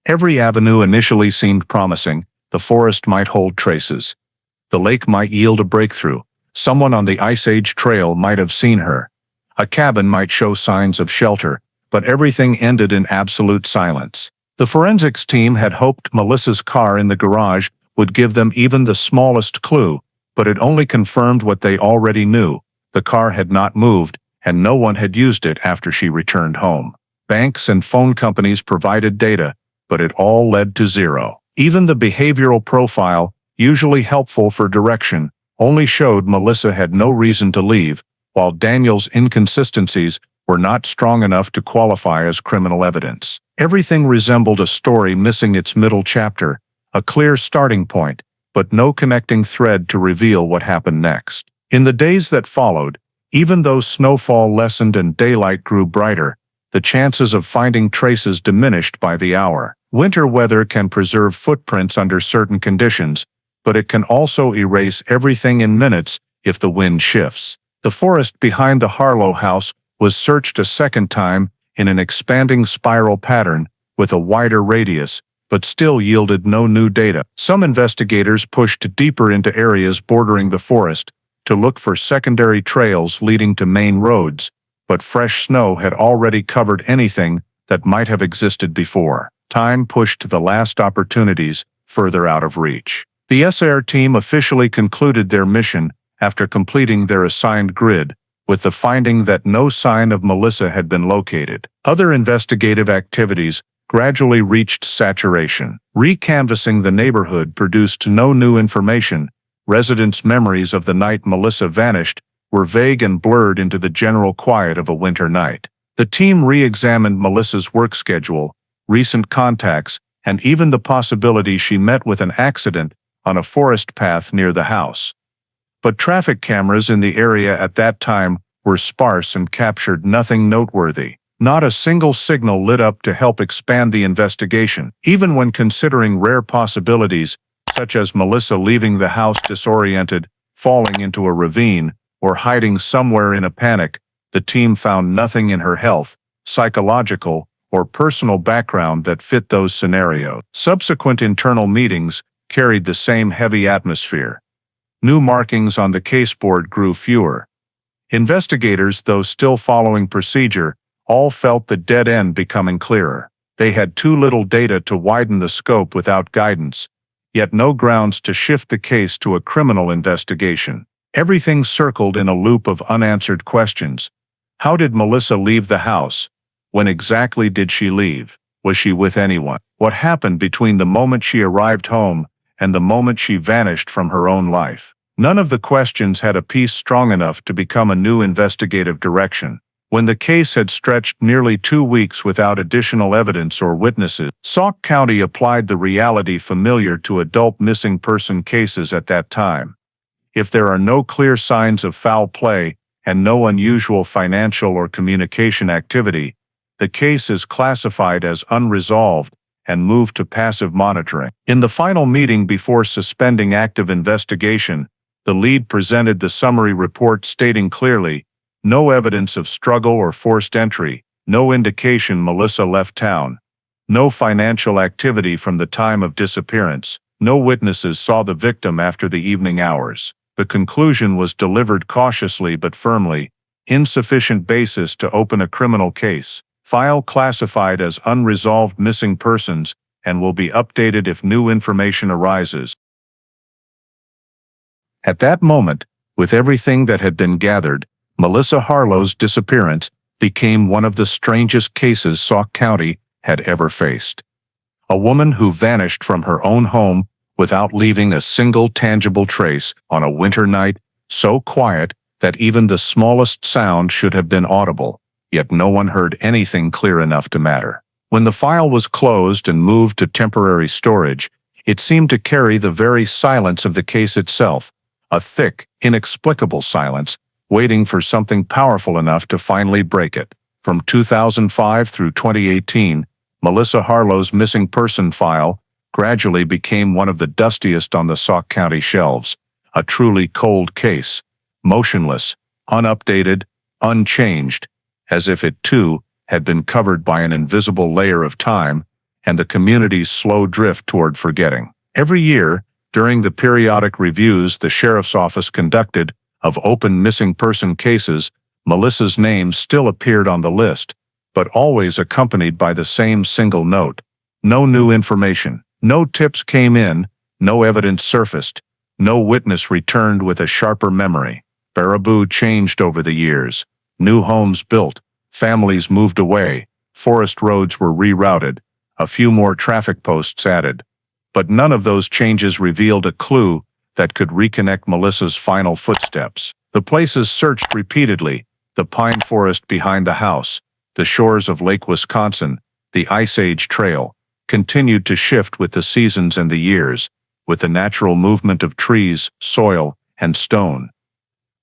Every avenue initially seemed promising. The forest might hold traces. The lake might yield a breakthrough. Someone on the Ice Age trail might have seen her. A cabin might show signs of shelter, but everything ended in absolute silence. The forensics team had hoped Melissa's car in the garage would give them even the smallest clue, but it only confirmed what they already knew. The car had not moved, and no one had used it after she returned home. Banks and phone companies provided data, but it all led to zero. Even the behavioral profile, usually helpful for direction, only showed Melissa had no reason to leave, while Daniel's inconsistencies were not strong enough to qualify as criminal evidence. Everything resembled a story missing its middle chapter, a clear starting point, but no connecting thread to reveal what happened next. In the days that followed, even though snowfall lessened and daylight grew brighter, the chances of finding traces diminished by the hour. Winter weather can preserve footprints under certain conditions, but it can also erase everything in minutes if the wind shifts. The forest behind the Harlow house was searched a second time in an expanding spiral pattern with a wider radius, but still yielded no new data. Some investigators pushed deeper into areas bordering the forest to look for secondary trails leading to main roads, but fresh snow had already covered anything that might have existed before. Time pushed the last opportunities further out of reach. The SAR team officially concluded their mission after completing their assigned grid, with the finding that no sign of Melissa had been located. Other investigative activities gradually reached saturation. Recanvassing the neighborhood produced no new information. Residents' memories of the night Melissa vanished were vague and blurred into the general quiet of a winter night. The team re-examined Melissa's work schedule, recent contacts, and even the possibility she met with an accident on a forest path near the house. But traffic cameras in the area at that time were sparse and captured nothing noteworthy. Not a single signal lit up to help expand the investigation, even when considering rare possibilities, such as Melissa leaving the house disoriented, falling into a ravine, or hiding somewhere in a panic. The team found nothing in her health, psychological, or personal background that fit those scenarios. Subsequent internal meetings carried the same heavy atmosphere. New markings on the caseboard grew fewer. Investigators, though still following procedure, all felt the dead end becoming clearer. They had too little data to widen the scope without guidance, yet no grounds to shift the case to a criminal investigation. Everything circled in a loop of unanswered questions. How did Melissa leave the house? When exactly did she leave? Was she with anyone? What happened between the moment she arrived home and the moment she vanished from her own life? None of the questions had a piece strong enough to become a new investigative direction. When the case had stretched nearly 2 weeks without additional evidence or witnesses, Sauk County applied the reality familiar to adult missing person cases at that time. If there are no clear signs of foul play and no unusual financial or communication activity, the case is classified as unresolved and moved to passive monitoring. In the final meeting before suspending active investigation, the lead presented the summary report stating clearly, no evidence of struggle or forced entry, no indication Melissa left town, no financial activity from the time of disappearance, no witnesses saw the victim after the evening hours. The conclusion was delivered cautiously but firmly, insufficient basis to open a criminal case, file classified as unresolved missing persons, and will be updated if new information arises. At that moment, with everything that had been gathered, Melissa Harlow's disappearance became one of the strangest cases Sauk County had ever faced. A woman who vanished from her own home without leaving a single tangible trace on a winter night, so quiet that even the smallest sound should have been audible, yet no one heard anything clear enough to matter. When the file was closed and moved to temporary storage, it seemed to carry the very silence of the case itself, a thick, inexplicable silence, waiting for something powerful enough to finally break it. From 2005 through 2018, Melissa Harlow's missing person file gradually became one of the dustiest on the Sauk County shelves, a truly cold case, motionless, unupdated, unchanged, as if it too had been covered by an invisible layer of time and the community's slow drift toward forgetting. Every year, during the periodic reviews the sheriff's office conducted of open missing person cases, Melissa's name still appeared on the list, but always accompanied by the same single note. No new information. No tips came in, no evidence surfaced, no witness returned with a sharper memory. Baraboo changed over the years. New homes built, families moved away, forest roads were rerouted, a few more traffic posts added. But none of those changes revealed a clue that could reconnect Melissa's final footsteps. The places searched repeatedly, the pine forest behind the house, the shores of Lake Wisconsin, the Ice Age Trail, continued to shift with the seasons and the years, with the natural movement of trees, soil, and stone.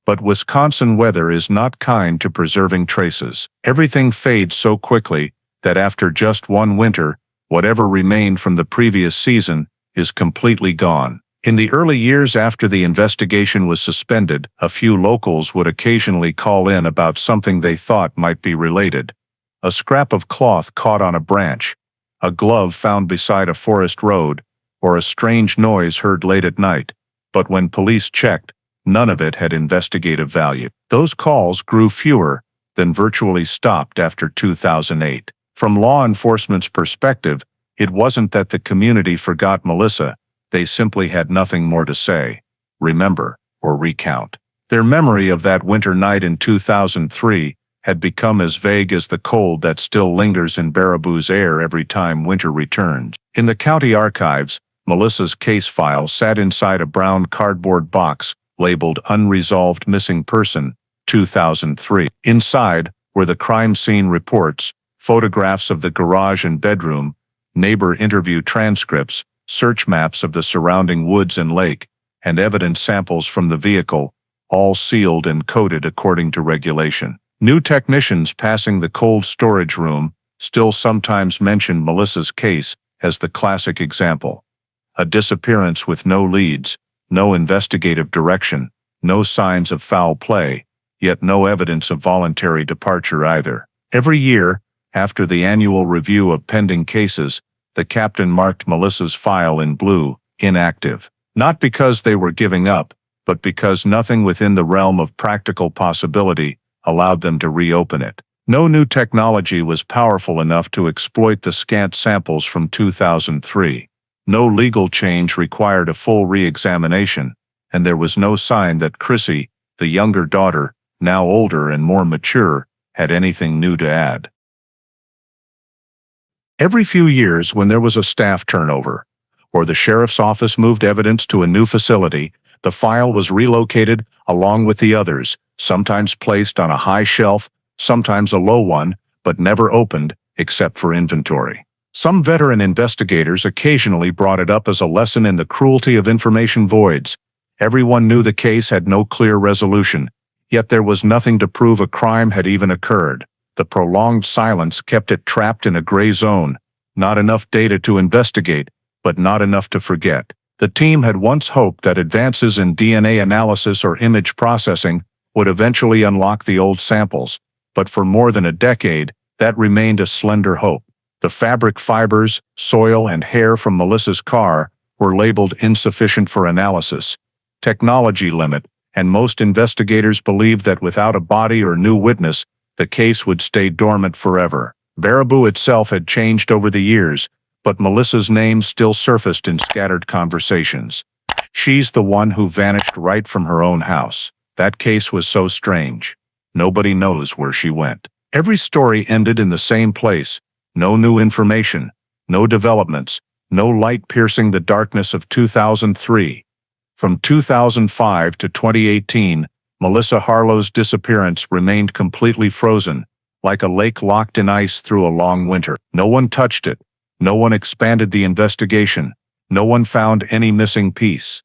But Wisconsin weather is not kind to preserving traces. Everything fades so quickly that after just one winter, whatever remained from the previous season is completely gone. In the early years after the investigation was suspended, a few locals would occasionally call in about something they thought might be related. A scrap of cloth caught on a branch, a glove found beside a forest road, or a strange noise heard late at night. But when police checked, none of it had investigative value. Those calls grew fewer, then virtually stopped after 2008. From law enforcement's perspective, it wasn't that the community forgot Melissa, they simply had nothing more to say, remember, or recount. Their memory of that winter night in 2003 had become as vague as the cold that still lingers in Baraboo's air every time winter returns. In the county archives, Melissa's case file sat inside a brown cardboard box labeled Unresolved Missing Person, 2003. Inside, were the crime scene reports, photographs of the garage and bedroom, neighbor interview transcripts, search maps of the surrounding woods and lake, and evidence samples from the vehicle, all sealed and coded according to regulation. New technicians passing the cold storage room still sometimes mention Melissa's case as the classic example. A disappearance with no leads, no investigative direction, no signs of foul play, yet no evidence of voluntary departure either. Every year, after the annual review of pending cases, the captain marked Melissa's file in blue, inactive. Not because they were giving up, but because nothing within the realm of practical possibility allowed them to reopen it. No new technology was powerful enough to exploit the scant samples from 2003. No legal change required a full re-examination, and there was no sign that Chrissy, the younger daughter, now older and more mature, had anything new to add. Every few years, when there was a staff turnover, or the sheriff's office moved evidence to a new facility, the file was relocated along with the others, sometimes placed on a high shelf, sometimes a low one, but never opened, except for inventory. Some veteran investigators occasionally brought it up as a lesson in the cruelty of information voids. Everyone knew the case had no clear resolution, yet there was nothing to prove a crime had even occurred. The prolonged silence kept it trapped in a gray zone. Not enough data to investigate, but not enough to forget. The team had once hoped that advances in DNA analysis or image processing would eventually unlock the old samples, but for more than a decade, that remained a slender hope. The fabric fibers, soil, and hair from Melissa's car were labeled insufficient for analysis, technology limit, and most investigators believed that without a body or new witness, the case would stay dormant forever. Baraboo itself had changed over the years, but Melissa's name still surfaced in scattered conversations. She's the one who vanished right from her own house. That case was so strange. Nobody knows where she went. Every story ended in the same place. No new information, no developments, no light piercing the darkness of 2003. From 2005 to 2018, Melissa Harlow's disappearance remained completely frozen, like a lake locked in ice through a long winter. No one touched it. No one expanded the investigation. No one found any missing piece.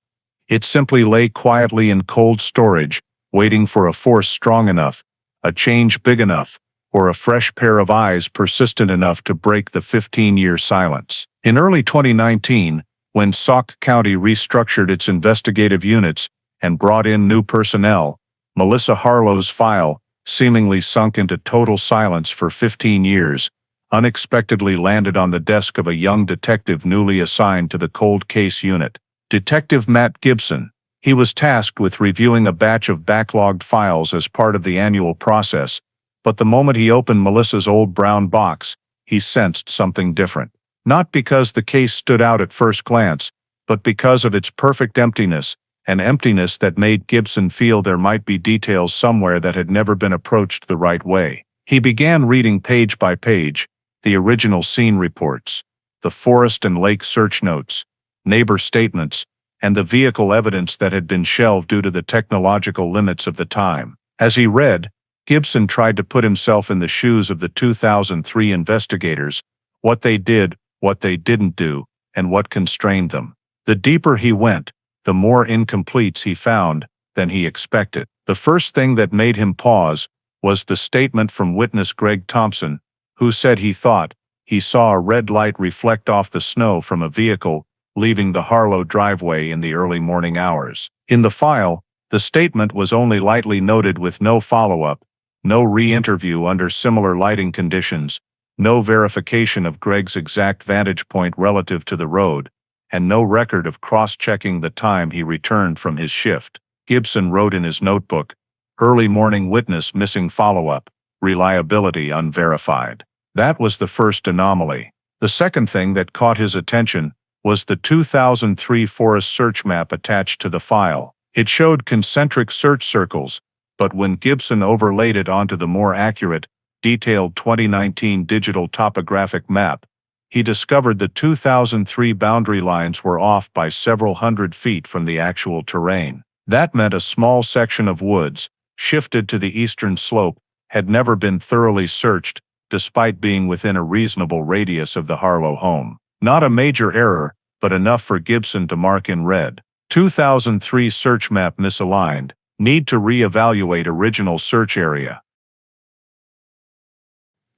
It simply lay quietly in cold storage, waiting for a force strong enough, a change big enough, or a fresh pair of eyes persistent enough to break the 15-year silence. In early 2019, when Sauk County restructured its investigative units and brought in new personnel, Melissa Harlow's file, seemingly sunk into total silence for 15 years, unexpectedly landed on the desk of a young detective newly assigned to the cold case unit. Detective Matt Gibson. He was tasked with reviewing a batch of backlogged files as part of the annual process, but the moment he opened Melissa's old brown box, he sensed something different. Not because the case stood out at first glance, but because of its perfect emptiness, an emptiness that made Gibson feel there might be details somewhere that had never been approached the right way. He began reading page by page, the original scene reports, the forest and lake search notes, neighbor statements, and the vehicle evidence that had been shelved due to the technological limits of the time. As he read, Gibson tried to put himself in the shoes of the 2003 investigators, what they did, what they didn't do, and what constrained them. The deeper he went, the more incompletes he found than he expected. The first thing that made him pause was the statement from witness Greg Thompson, who said he thought he saw a red light reflect off the snow from a vehicle leaving the Harlow driveway in the early morning hours. In the file, the statement was only lightly noted with no follow-up, no re-interview under similar lighting conditions, no verification of Greg's exact vantage point relative to the road, and no record of cross-checking the time he returned from his shift. Gibson wrote in his notebook, "Early morning witness missing follow-up, reliability unverified." That was the first anomaly. The second thing that caught his attention was the 2003 forest search map attached to the file. It showed concentric search circles, but when Gibson overlaid it onto the more accurate, detailed 2019 digital topographic map, he discovered the 2003 boundary lines were off by several hundred feet from the actual terrain. That meant a small section of woods, shifted to the eastern slope, had never been thoroughly searched, despite being within a reasonable radius of the Harlow home. Not a major error, but enough for Gibson to mark in red. 2003 search map misaligned. Need to re-evaluate original search area.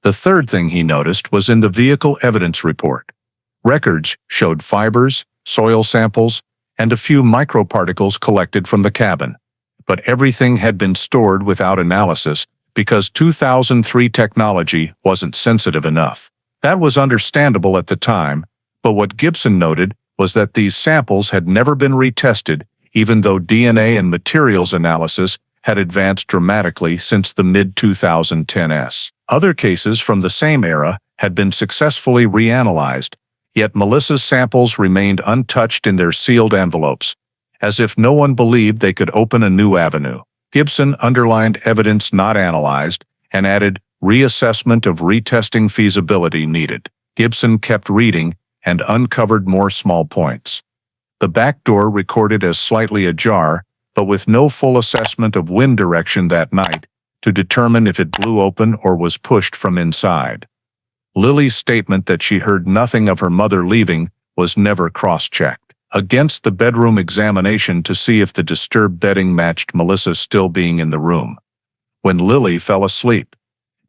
The third thing he noticed was in the vehicle evidence report. Records showed fibers, soil samples, and a few microparticles collected from the cabin. But everything had been stored without analysis because 2003 technology wasn't sensitive enough. That was understandable at the time, but what Gibson noted was that these samples had never been retested, even though DNA and materials analysis had advanced dramatically since the mid-2010s. Other cases from the same era had been successfully reanalyzed, yet Melissa's samples remained untouched in their sealed envelopes, as if no one believed they could open a new avenue. Gibson underlined evidence not analyzed and added reassessment of retesting feasibility needed. Gibson kept reading and uncovered more small points. The back door recorded as slightly ajar, but with no full assessment of wind direction that night to determine if it blew open or was pushed from inside. Lily's statement that she heard nothing of her mother leaving was never cross-checked against the bedroom examination to see if the disturbed bedding matched Melissa still being in the room when Lily fell asleep.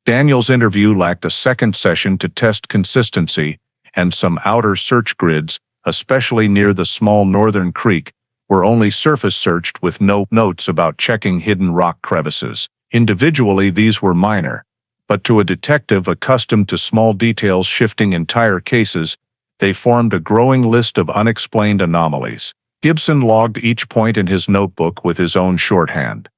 Daniel's interview lacked a second session to test consistency, and some outer search grids, especially near the small northern creek, were only surface searched with no notes about checking hidden rock crevices. Individually, these were minor, but to a detective accustomed to small details shifting entire cases, they formed a growing list of unexplained anomalies. Gibson logged each point in his notebook with his own shorthand.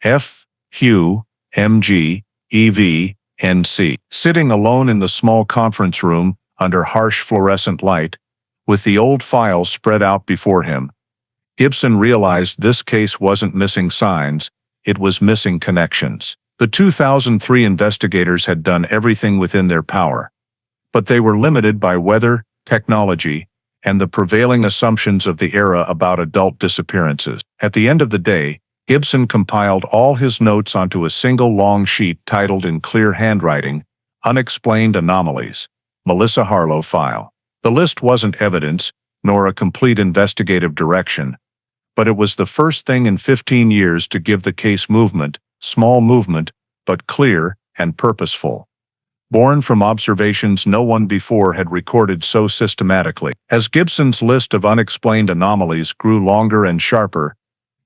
F, Q, MG, EV, NC. Sitting alone in the small conference room under harsh fluorescent light, with the old file spread out before him, Gibson realized this case wasn't missing signs, it was missing connections. The 2003 investigators had done everything within their power, but they were limited by weather, technology, and the prevailing assumptions of the era about adult disappearances. At the end of the day, Gibson compiled all his notes onto a single long sheet titled in clear handwriting, Unexplained Anomalies, Melissa Harlow File. The list wasn't evidence, nor a complete investigative direction, but it was the first thing in 15 years to give the case movement, small movement, but clear and purposeful. Born from observations no one before had recorded so systematically. As Gibson's list of unexplained anomalies grew longer and sharper,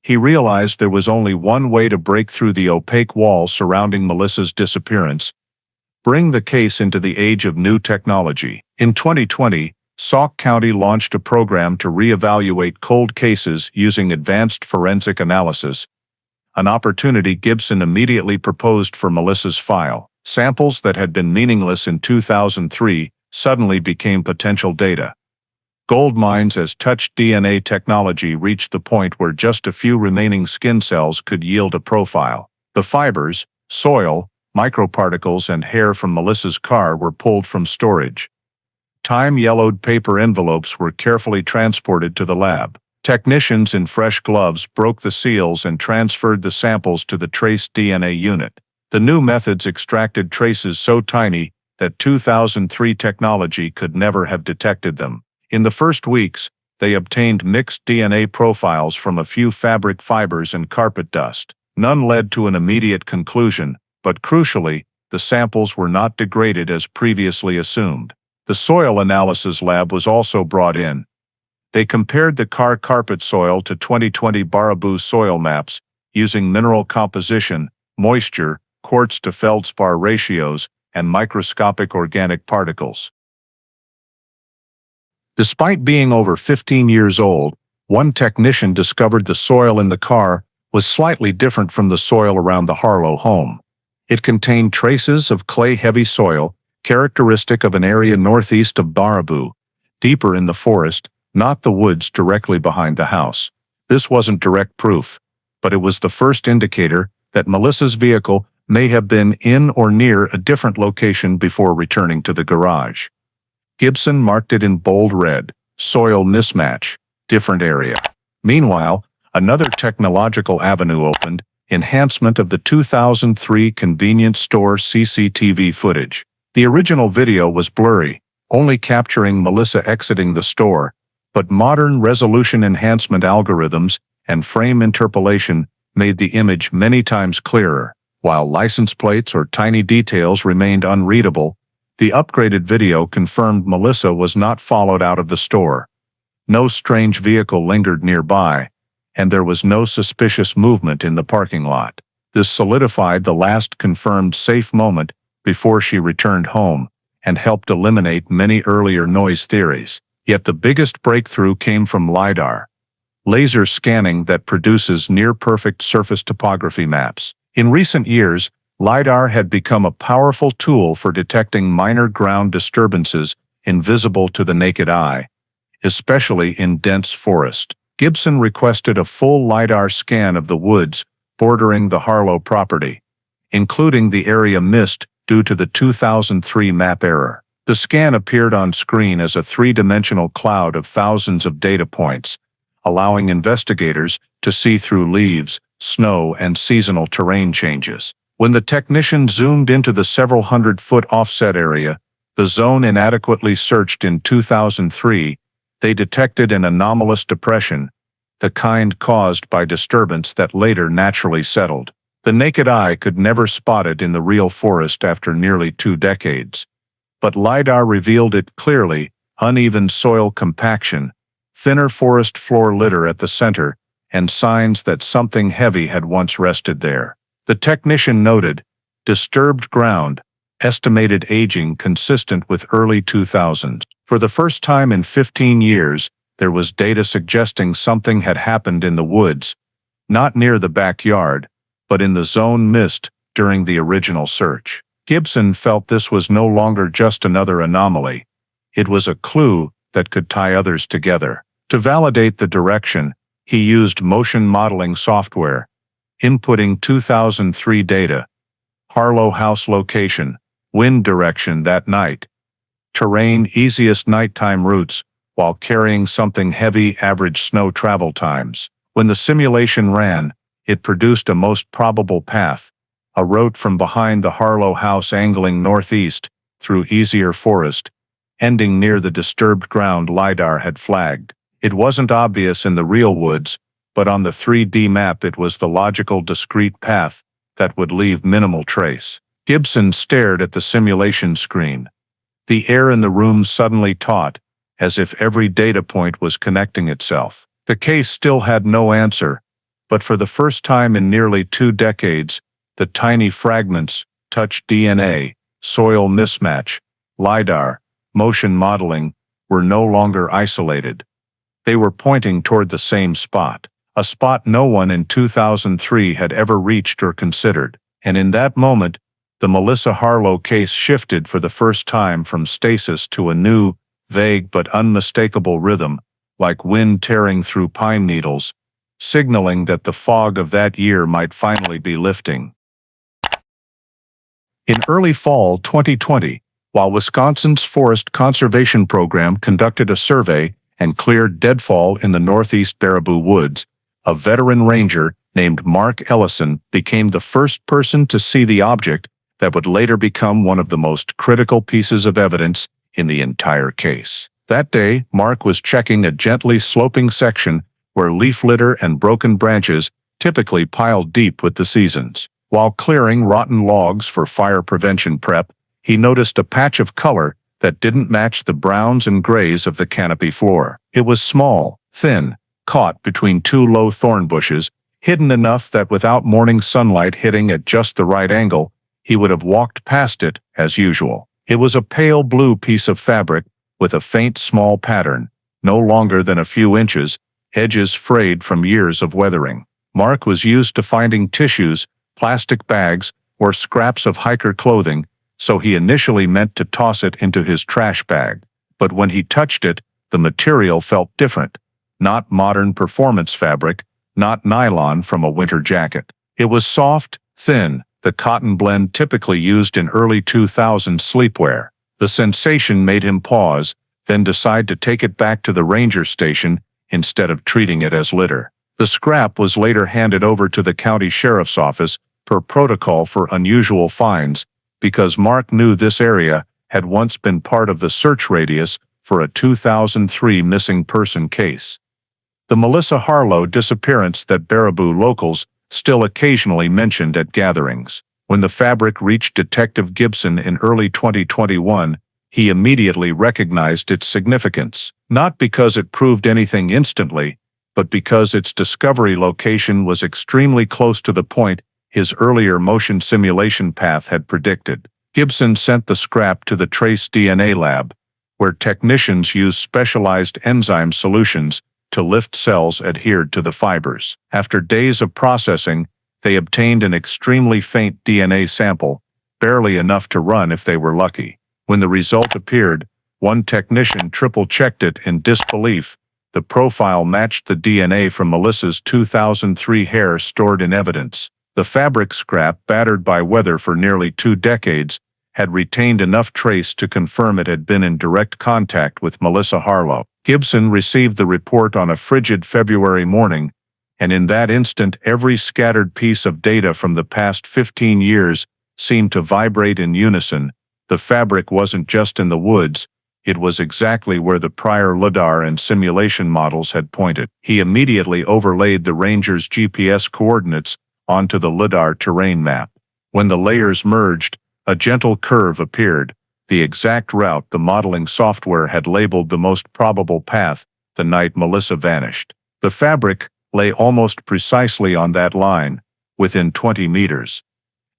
he realized there was only one way to break through the opaque wall surrounding Melissa's disappearance: bring the case into the age of new technology. In 2020, Sauk County launched a program to reevaluate cold cases using advanced forensic analysis, an opportunity Gibson immediately proposed for Melissa's file. Samples that had been meaningless in 2003 suddenly became potential data. Gold mines as touch DNA technology reached the point where just a few remaining skin cells could yield a profile. The fibers, soil, microparticles, and hair from Melissa's car were pulled from storage. Time-yellowed paper envelopes were carefully transported to the lab. Technicians in fresh gloves broke the seals and transferred the samples to the trace DNA unit. The new methods extracted traces so tiny that 2003 technology could never have detected them. In the first weeks, they obtained mixed DNA profiles from a few fabric fibers and carpet dust. None led to an immediate conclusion, but crucially, the samples were not degraded as previously assumed. The soil analysis lab was also brought in. They compared the car carpet soil to 2020 Baraboo soil maps, using mineral composition, moisture, quartz to feldspar ratios, and microscopic organic particles. Despite being over 15 years old, one technician discovered the soil in the car was slightly different from the soil around the Harlow home. It contained traces of clay-heavy soil, characteristic of an area northeast of Baraboo, deeper in the forest, not the woods directly behind the house. This wasn't direct proof, but it was the first indicator that Melissa's vehicle may have been in or near a different location before returning to the garage. Gibson marked it in bold red, soil mismatch, different area. Meanwhile, another technological avenue opened, enhancement of the 2003 convenience store CCTV footage. The original video was blurry, only capturing Melissa exiting the store, but modern resolution enhancement algorithms and frame interpolation made the image many times clearer. While license plates or tiny details remained unreadable, the upgraded video confirmed Melissa was not followed out of the store. No strange vehicle lingered nearby, and there was no suspicious movement in the parking lot. This solidified the last confirmed safe moment before she returned home, and helped eliminate many earlier noise theories. Yet the biggest breakthrough came from LiDAR, laser scanning that produces near-perfect surface topography maps. In recent years, LiDAR had become a powerful tool for detecting minor ground disturbances invisible to the naked eye, especially in dense forest. Gibson requested a full LiDAR scan of the woods bordering the Harlow property, including the area missed due to the 2003 map error. The scan appeared on screen as a three-dimensional cloud of thousands of data points, allowing investigators to see through leaves, snow, and seasonal terrain changes. When the technician zoomed into the several hundred-foot offset area, the zone inadequately searched in 2003, they detected an anomalous depression, the kind caused by disturbance that later naturally settled. The naked eye could never spot it in the real forest after nearly 2 decades. But LiDAR revealed it clearly: uneven soil compaction, thinner forest floor litter at the center, and signs that something heavy had once rested there. The technician noted, disturbed ground, estimated aging consistent with early 2000s. For the first time in 15 years, there was data suggesting something had happened in the woods, not near the backyard, but in the zone missed during the original search. Gibson felt this was no longer just another anomaly. It was a clue that could tie others together. To validate the direction, he used motion modeling software, inputting 2003 data: Harlow house location, wind direction that night, terrain easiest nighttime routes, while carrying something heavy average snow travel times. When the simulation ran, it produced a most probable path: a route from behind the Harlow house angling northeast, through easier forest, ending near the disturbed ground LiDAR had flagged. It wasn't obvious in the real woods, but on the 3D map it was the logical discrete path that would leave minimal trace. Gibson stared at the simulation screen. The air in the room suddenly taut, as if every data point was connecting itself. The case still had no answer, but for the first time in nearly 2 decades, the tiny fragments, touch DNA, soil mismatch, LiDAR, motion modeling, were no longer isolated. They were pointing toward the same spot, a spot no one in 2003 had ever reached or considered. And in that moment, the Melissa Harlow case shifted for the first time from stasis to a new, vague but unmistakable rhythm, like wind tearing through pine needles, signaling that the fog of that year might finally be lifting. In early fall 2020, while Wisconsin's Forest Conservation Program conducted a survey and cleared deadfall in the northeast Baraboo woods, a veteran ranger named Mark Ellison became the first person to see the object that would later become one of the most critical pieces of evidence in the entire case. That day, Mark was checking a gently sloping section where leaf litter and broken branches typically piled deep with the seasons. While clearing rotten logs for fire prevention prep, he noticed a patch of color that didn't match the browns and grays of the canopy floor. It was small, thin, caught between 2 low thorn bushes, hidden enough that without morning sunlight hitting at just the right angle, he would have walked past it as usual. It was a pale blue piece of fabric with a faint small pattern, no longer than a few inches, edges frayed from years of weathering. Mark was used to finding tissues, plastic bags, or scraps of hiker clothing, so he initially meant to toss it into his trash bag. But when he touched it, the material felt different. Not modern performance fabric, not nylon from a winter jacket. It was soft, thin, the cotton blend typically used in early 2000s sleepwear. The sensation made him pause, then decide to take it back to the ranger station instead of treating it as litter. The scrap was later handed over to the county sheriff's office per protocol for unusual finds, because Mark knew this area had once been part of the search radius for a 2003 missing person case. The Melissa Harlow disappearance that Baraboo locals still occasionally mentioned at gatherings. When the fabric reached Detective Gibson in early 2021, he immediately recognized its significance, not because it proved anything instantly, but because its discovery location was extremely close to the point his earlier motion simulation path had predicted. Gibson sent the scrap to the Trace DNA lab, where technicians used specialized enzyme solutions to lift cells adhered to the fibers. After days of processing, they obtained an extremely faint DNA sample, barely enough to run if they were lucky. When the result appeared, one technician triple-checked it in disbelief. The profile matched the DNA from Melissa's 2003 hair stored in evidence. The fabric scrap, battered by weather for nearly 2 decades, had retained enough trace to confirm it had been in direct contact with Melissa Harlow. Gibson received the report on a frigid February morning, and in that instant every scattered piece of data from the past 15 years seemed to vibrate in unison. The fabric wasn't just in the woods, it was exactly where the prior LiDAR and simulation models had pointed. He immediately overlaid the ranger's GPS coordinates onto the LiDAR terrain map. When the layers merged, a gentle curve appeared, the exact route the modeling software had labeled the most probable path the night Melissa vanished. The fabric lay almost precisely on that line, within 20 meters,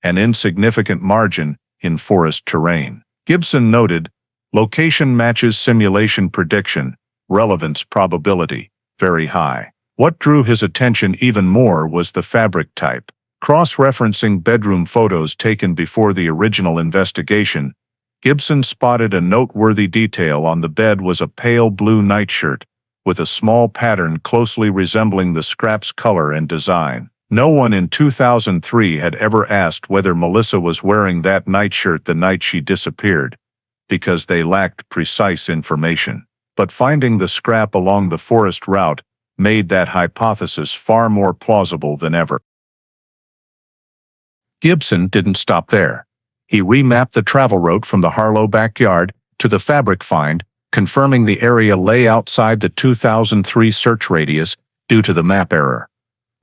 an insignificant margin in forest terrain. Gibson noted, location matches simulation prediction, relevance probability, very high. What drew his attention even more was the fabric type. Cross-referencing bedroom photos taken before the original investigation, Gibson spotted a noteworthy detail. On the bed was a pale blue nightshirt, with a small pattern closely resembling the scrap's color and design. No one in 2003 had ever asked whether Melissa was wearing that nightshirt the night she disappeared, because they lacked precise information. But finding the scrap along the forest route made that hypothesis far more plausible than ever. Gibson didn't stop there. He remapped the travel route from the Harlow backyard to the fabric find, confirming the area lay outside the 2003 search radius due to the map error.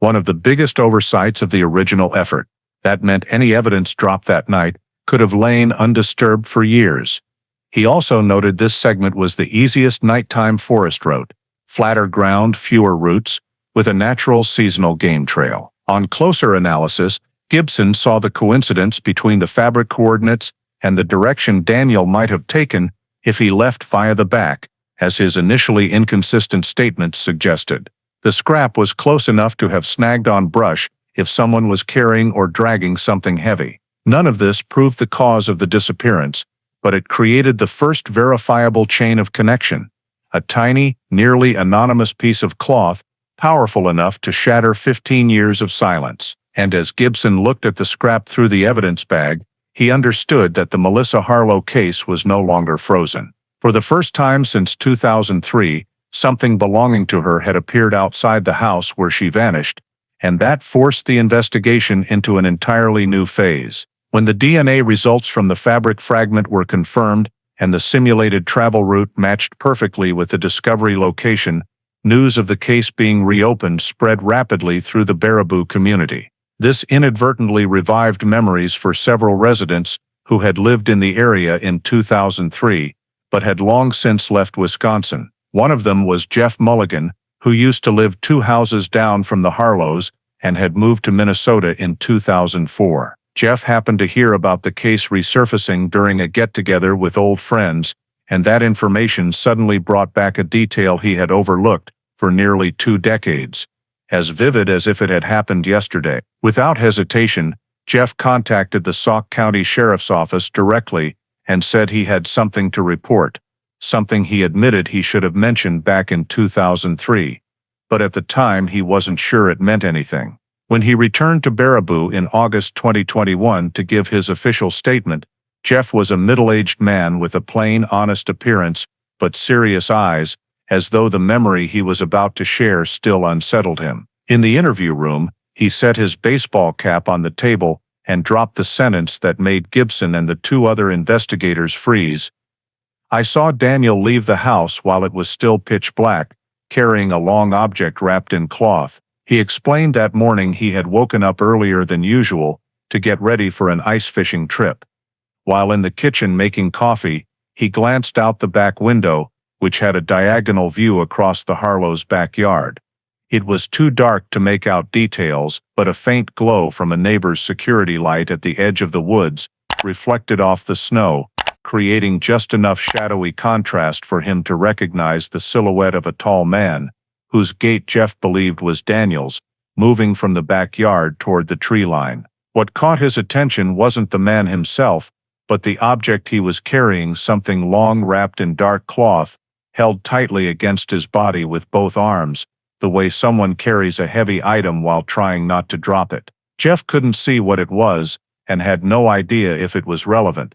One of the biggest oversights of the original effort. That meant any evidence dropped that night could have lain undisturbed for years. He also noted this segment was the easiest nighttime forest route, flatter ground, fewer routes, with a natural seasonal game trail. On closer analysis, Gibson saw the coincidence between the fabric coordinates and the direction Daniel might have taken if he left via the back, as his initially inconsistent statements suggested. The scrap was close enough to have snagged on brush if someone was carrying or dragging something heavy. None of this proved the cause of the disappearance, but it created the first verifiable chain of connection. A tiny, nearly anonymous piece of cloth, powerful enough to shatter 15 years of silence. And as Gibson looked at the scrap through the evidence bag, he understood that the Melissa Harlow case was no longer frozen. For the first time since 2003, something belonging to her had appeared outside the house where she vanished, and that forced the investigation into an entirely new phase. When the DNA results from the fabric fragment were confirmed and the simulated travel route matched perfectly with the discovery location, news of the case being reopened spread rapidly through the Baraboo community. This inadvertently revived memories for several residents who had lived in the area in 2003, but had long since left Wisconsin. One of them was Jeff Mulligan, who used to live 2 houses down from the Harlows and had moved to Minnesota in 2004. Jeff happened to hear about the case resurfacing during a get-together with old friends, and that information suddenly brought back a detail he had overlooked for nearly 2 decades. As vivid as if it had happened yesterday. Without hesitation, Jeff contacted the Sauk County Sheriff's Office directly and said he had something to report, something he admitted he should have mentioned back in 2003, but at the time he wasn't sure it meant anything. When he returned to Baraboo in August 2021 to give his official statement, Jeff was a middle-aged man with a plain, honest appearance, but serious eyes, as though the memory he was about to share still unsettled him. In the interview room, he set his baseball cap on the table and dropped the sentence that made Gibson and the two other investigators freeze. "I saw Daniel leave the house while it was still pitch black, carrying a long object wrapped in cloth." He explained that morning he had woken up earlier than usual to get ready for an ice fishing trip. While in the kitchen making coffee, he glanced out the back window, which had a diagonal view across the Harlow's backyard. It was too dark to make out details, but a faint glow from a neighbor's security light at the edge of the woods reflected off the snow, creating just enough shadowy contrast for him to recognize the silhouette of a tall man, whose gait Jeff believed was Daniel's, moving from the backyard toward the tree line. What caught his attention wasn't the man himself, but the object he was carrying, something long wrapped in dark cloth, held tightly against his body with both arms, the way someone carries a heavy item while trying not to drop it. Jeff couldn't see what it was, and had no idea if it was relevant,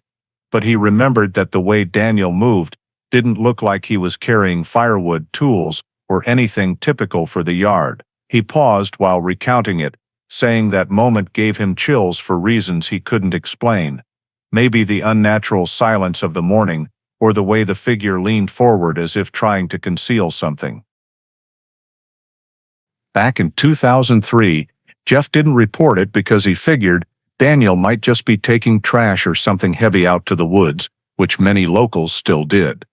but he remembered that the way Daniel moved didn't look like he was carrying firewood, tools, or anything typical for the yard. He paused while recounting it, saying that moment gave him chills for reasons he couldn't explain. Maybe the unnatural silence of the morning, or the way the figure leaned forward as if trying to conceal something. Back in 2003, Jeff didn't report it because he figured Daniel might just be taking trash or something heavy out to the woods, which many locals still did.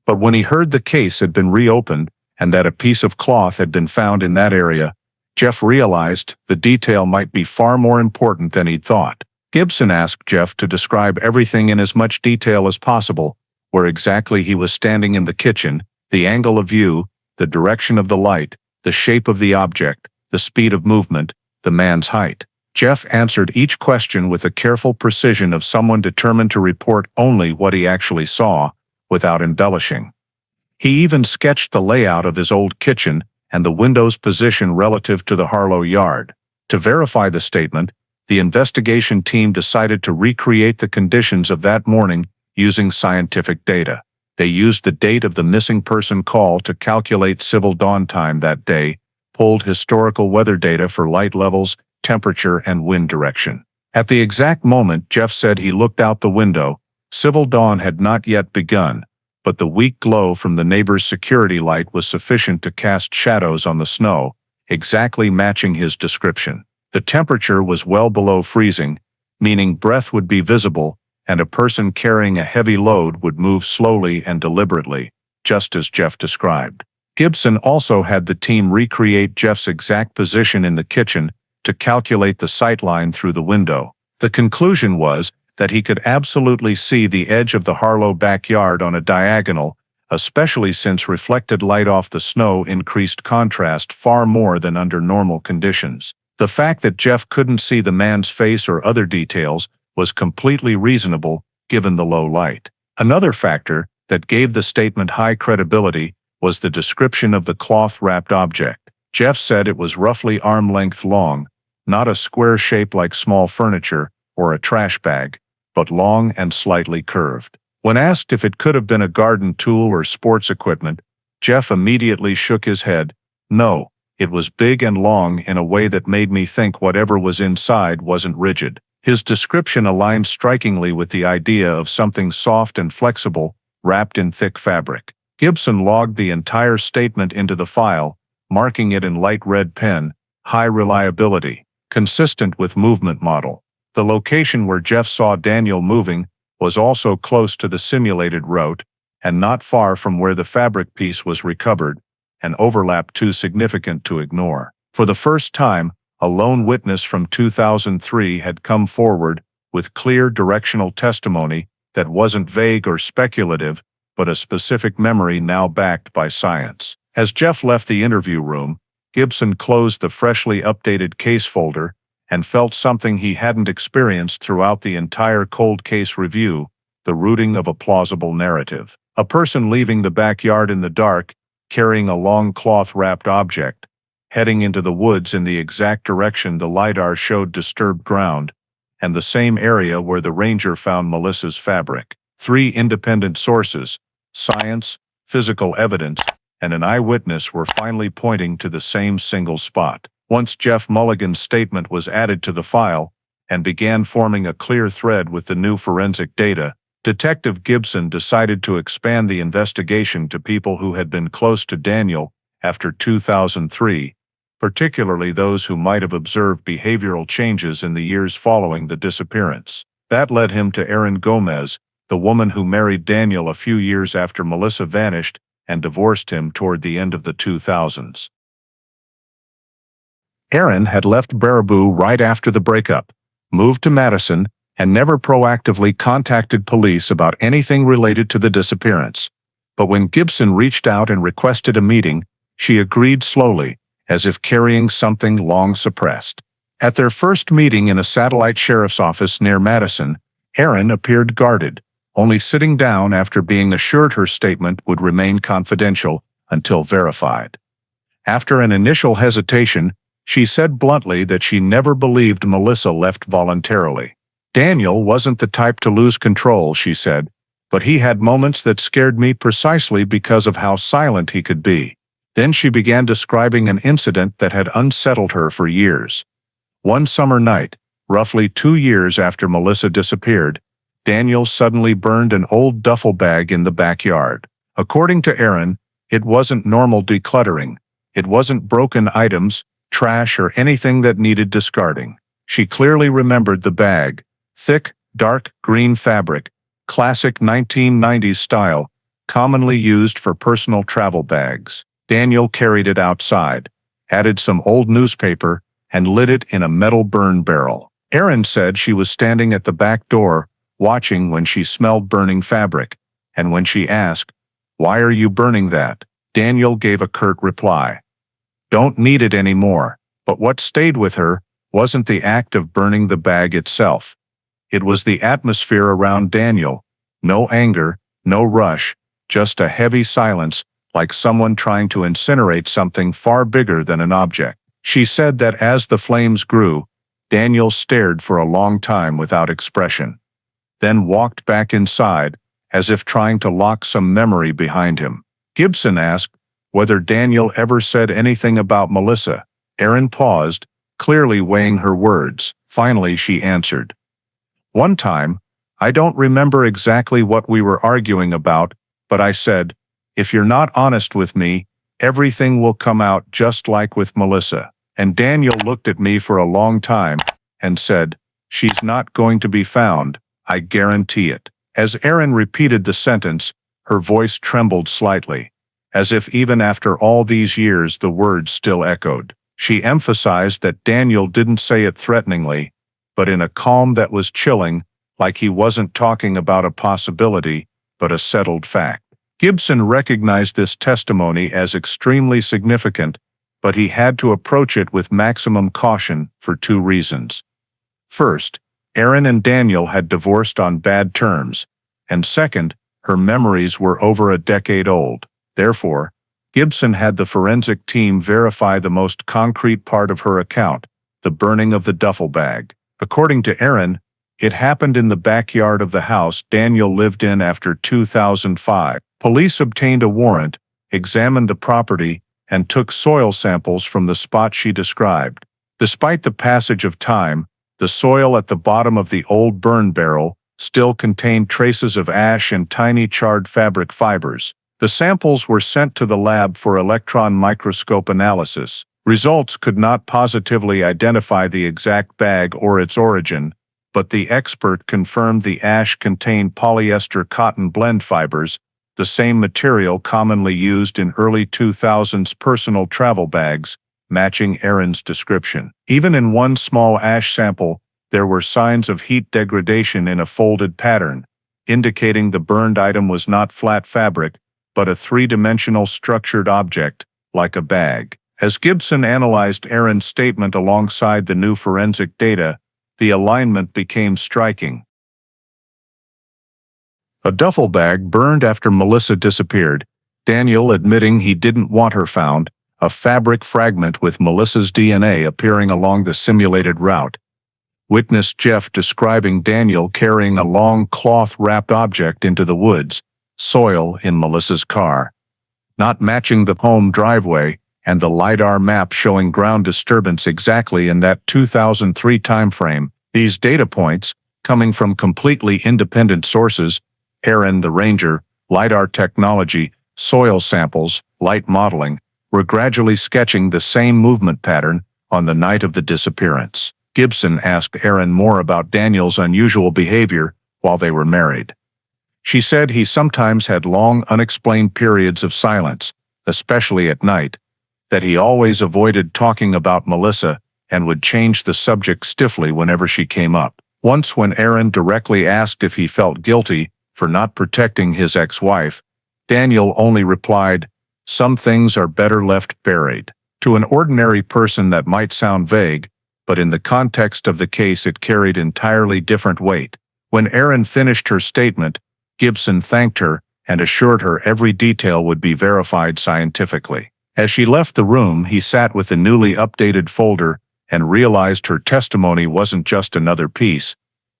But when he heard the case had been reopened and that a piece of cloth had been found in that area, Jeff realized the detail might be far more important than he'd thought. Gibson asked Jeff to describe everything in as much detail as possible, where exactly he was standing in the kitchen, the angle of view, the direction of the light, the shape of the object, the speed of movement, the man's height. Jeff answered each question with a careful precision of someone determined to report only what he actually saw, without embellishing. He even sketched the layout of his old kitchen and the window's position relative to the Harlow yard. To verify the statement, the investigation team decided to recreate the conditions of that morning using scientific data. They used the date of the missing person call to calculate civil dawn time that day, pulled historical weather data for light levels, temperature, and wind direction. At the exact moment Jeff said he looked out the window, civil dawn had not yet begun, but the weak glow from the neighbor's security light was sufficient to cast shadows on the snow, exactly matching his description. The temperature was well below freezing, meaning breath would be visible, and a person carrying a heavy load would move slowly and deliberately, just as Jeff described. Gibson also had the team recreate Jeff's exact position in the kitchen to calculate the sightline through the window. The conclusion was that he could absolutely see the edge of the Harlow backyard on a diagonal, especially since reflected light off the snow increased contrast far more than under normal conditions. The fact that Jeff couldn't see the man's face or other details was completely reasonable given the low light. Another factor that gave the statement high credibility was the description of the cloth-wrapped object. Jeff said it was roughly arm-length long, not a square shape like small furniture or a trash bag, but long and slightly curved. When asked if it could have been a garden tool or sports equipment, Jeff immediately shook his head. No, it was big and long in a way that made me think whatever was inside wasn't rigid. His description aligned strikingly with the idea of something soft and flexible, wrapped in thick fabric. Gibson logged the entire statement into the file, marking it in light red pen, high reliability, consistent with movement model. The location where Jeff saw Daniel moving was also close to the simulated route, and not far from where the fabric piece was recovered, an overlap too significant to ignore. For the first time, a lone witness from 2003 had come forward with clear directional testimony that wasn't vague or speculative, but a specific memory now backed by science. As Jeff left the interview room, Gibson closed the freshly updated case folder and felt something he hadn't experienced throughout the entire cold case review, the rooting of a plausible narrative. A person leaving the backyard in the dark, carrying a long cloth-wrapped object, heading into the woods in the exact direction the LiDAR showed disturbed ground, and the same area where the ranger found Melissa's fabric. 3 independent sources, science, physical evidence, and an eyewitness were finally pointing to the same single spot. Once Jeff Mulligan's statement was added to the file and began forming a clear thread with the new forensic data, Detective Gibson decided to expand the investigation to people who had been close to Daniel after 2003, particularly those who might have observed behavioral changes in the years following the disappearance. That led him to Erin Gomez, the woman who married Daniel a few years after Melissa vanished and divorced him toward the end of the 2000s. Erin had left Baraboo right after the breakup, moved to Madison, and never proactively contacted police about anything related to the disappearance. But when Gibson reached out and requested a meeting, she agreed slowly, as if carrying something long suppressed. At their first meeting in a satellite sheriff's office near Madison, Erin appeared guarded, only sitting down after being assured her statement would remain confidential until verified. After an initial hesitation, she said bluntly that she never believed Melissa left voluntarily. Daniel wasn't the type to lose control, she said, but he had moments that scared me precisely because of how silent he could be. Then she began describing an incident that had unsettled her for years. One summer night, roughly 2 years after Melissa disappeared, Daniel suddenly burned an old duffel bag in the backyard. According to Erin, it wasn't normal decluttering. It wasn't broken items, trash, or anything that needed discarding. She clearly remembered the bag. Thick, dark green fabric, classic 1990s style, commonly used for personal travel bags. Daniel carried it outside, added some old newspaper, and lit it in a metal burn barrel. Erin said she was standing at the back door, watching when she smelled burning fabric, and when she asked, "Why are you burning that?" Daniel gave a curt reply. "Don't need it anymore." But what stayed with her wasn't the act of burning the bag itself. It was the atmosphere around Daniel. No anger, no rush, just a heavy silence, like someone trying to incinerate something far bigger than an object. She said that as the flames grew, Daniel stared for a long time without expression, then walked back inside, as if trying to lock some memory behind him. Gibson asked whether Daniel ever said anything about Melissa. Erin paused, clearly weighing her words. Finally, she answered, "One time, I don't remember exactly what we were arguing about, but I said, if you're not honest with me, everything will come out just like with Melissa." And Daniel looked at me for a long time and said, "She's not going to be found, I guarantee it." As Erin repeated the sentence, her voice trembled slightly, as if even after all these years the words still echoed. She emphasized that Daniel didn't say it threateningly, but in a calm that was chilling, like he wasn't talking about a possibility, but a settled fact. Gibson recognized this testimony as extremely significant, but he had to approach it with maximum caution for 2 reasons. First, Erin and Daniel had divorced on bad terms, and second, her memories were over a decade old. Therefore, Gibson had the forensic team verify the most concrete part of her account, the burning of the duffel bag. According to Erin, it happened in the backyard of the house Daniel lived in after 2005. Police obtained a warrant, examined the property, and took soil samples from the spot she described. Despite the passage of time, the soil at the bottom of the old burn barrel still contained traces of ash and tiny charred fabric fibers. The samples were sent to the lab for electron microscope analysis. Results could not positively identify the exact bag or its origin, but the expert confirmed the ash contained polyester cotton blend fibers, the same material commonly used in early 2000s personal travel bags, matching Erin's description. Even in one small ash sample, there were signs of heat degradation in a folded pattern, indicating the burned item was not flat fabric, but a 3-dimensional structured object, like a bag. As Gibson analyzed Erin's statement alongside the new forensic data, the alignment became striking. A duffel bag burned after Melissa disappeared, Daniel admitting he didn't want her found, a fabric fragment with Melissa's DNA appearing along the simulated route. Witness Jeff describing Daniel carrying a long cloth-wrapped object into the woods, soil in Melissa's car. Not matching the home driveway, and the LiDAR map showing ground disturbance exactly in that 2003 timeframe. These data points, coming from completely independent sources, Aaron the Ranger, LiDAR technology, soil samples, light modeling, were gradually sketching the same movement pattern on the night of the disappearance. Gibson asked Aaron more about Daniel's unusual behavior while they were married. She said he sometimes had long, unexplained periods of silence, especially at night, that he always avoided talking about Melissa and would change the subject stiffly whenever she came up. Once when Aaron directly asked if he felt guilty for not protecting his ex-wife, Daniel only replied, "Some things are better left buried." To an ordinary person that might sound vague, but in the context of the case it carried entirely different weight. When Aaron finished her statement, Gibson thanked her and assured her every detail would be verified scientifically. As she left the room, he sat with the newly updated folder and realized her testimony wasn't just another piece.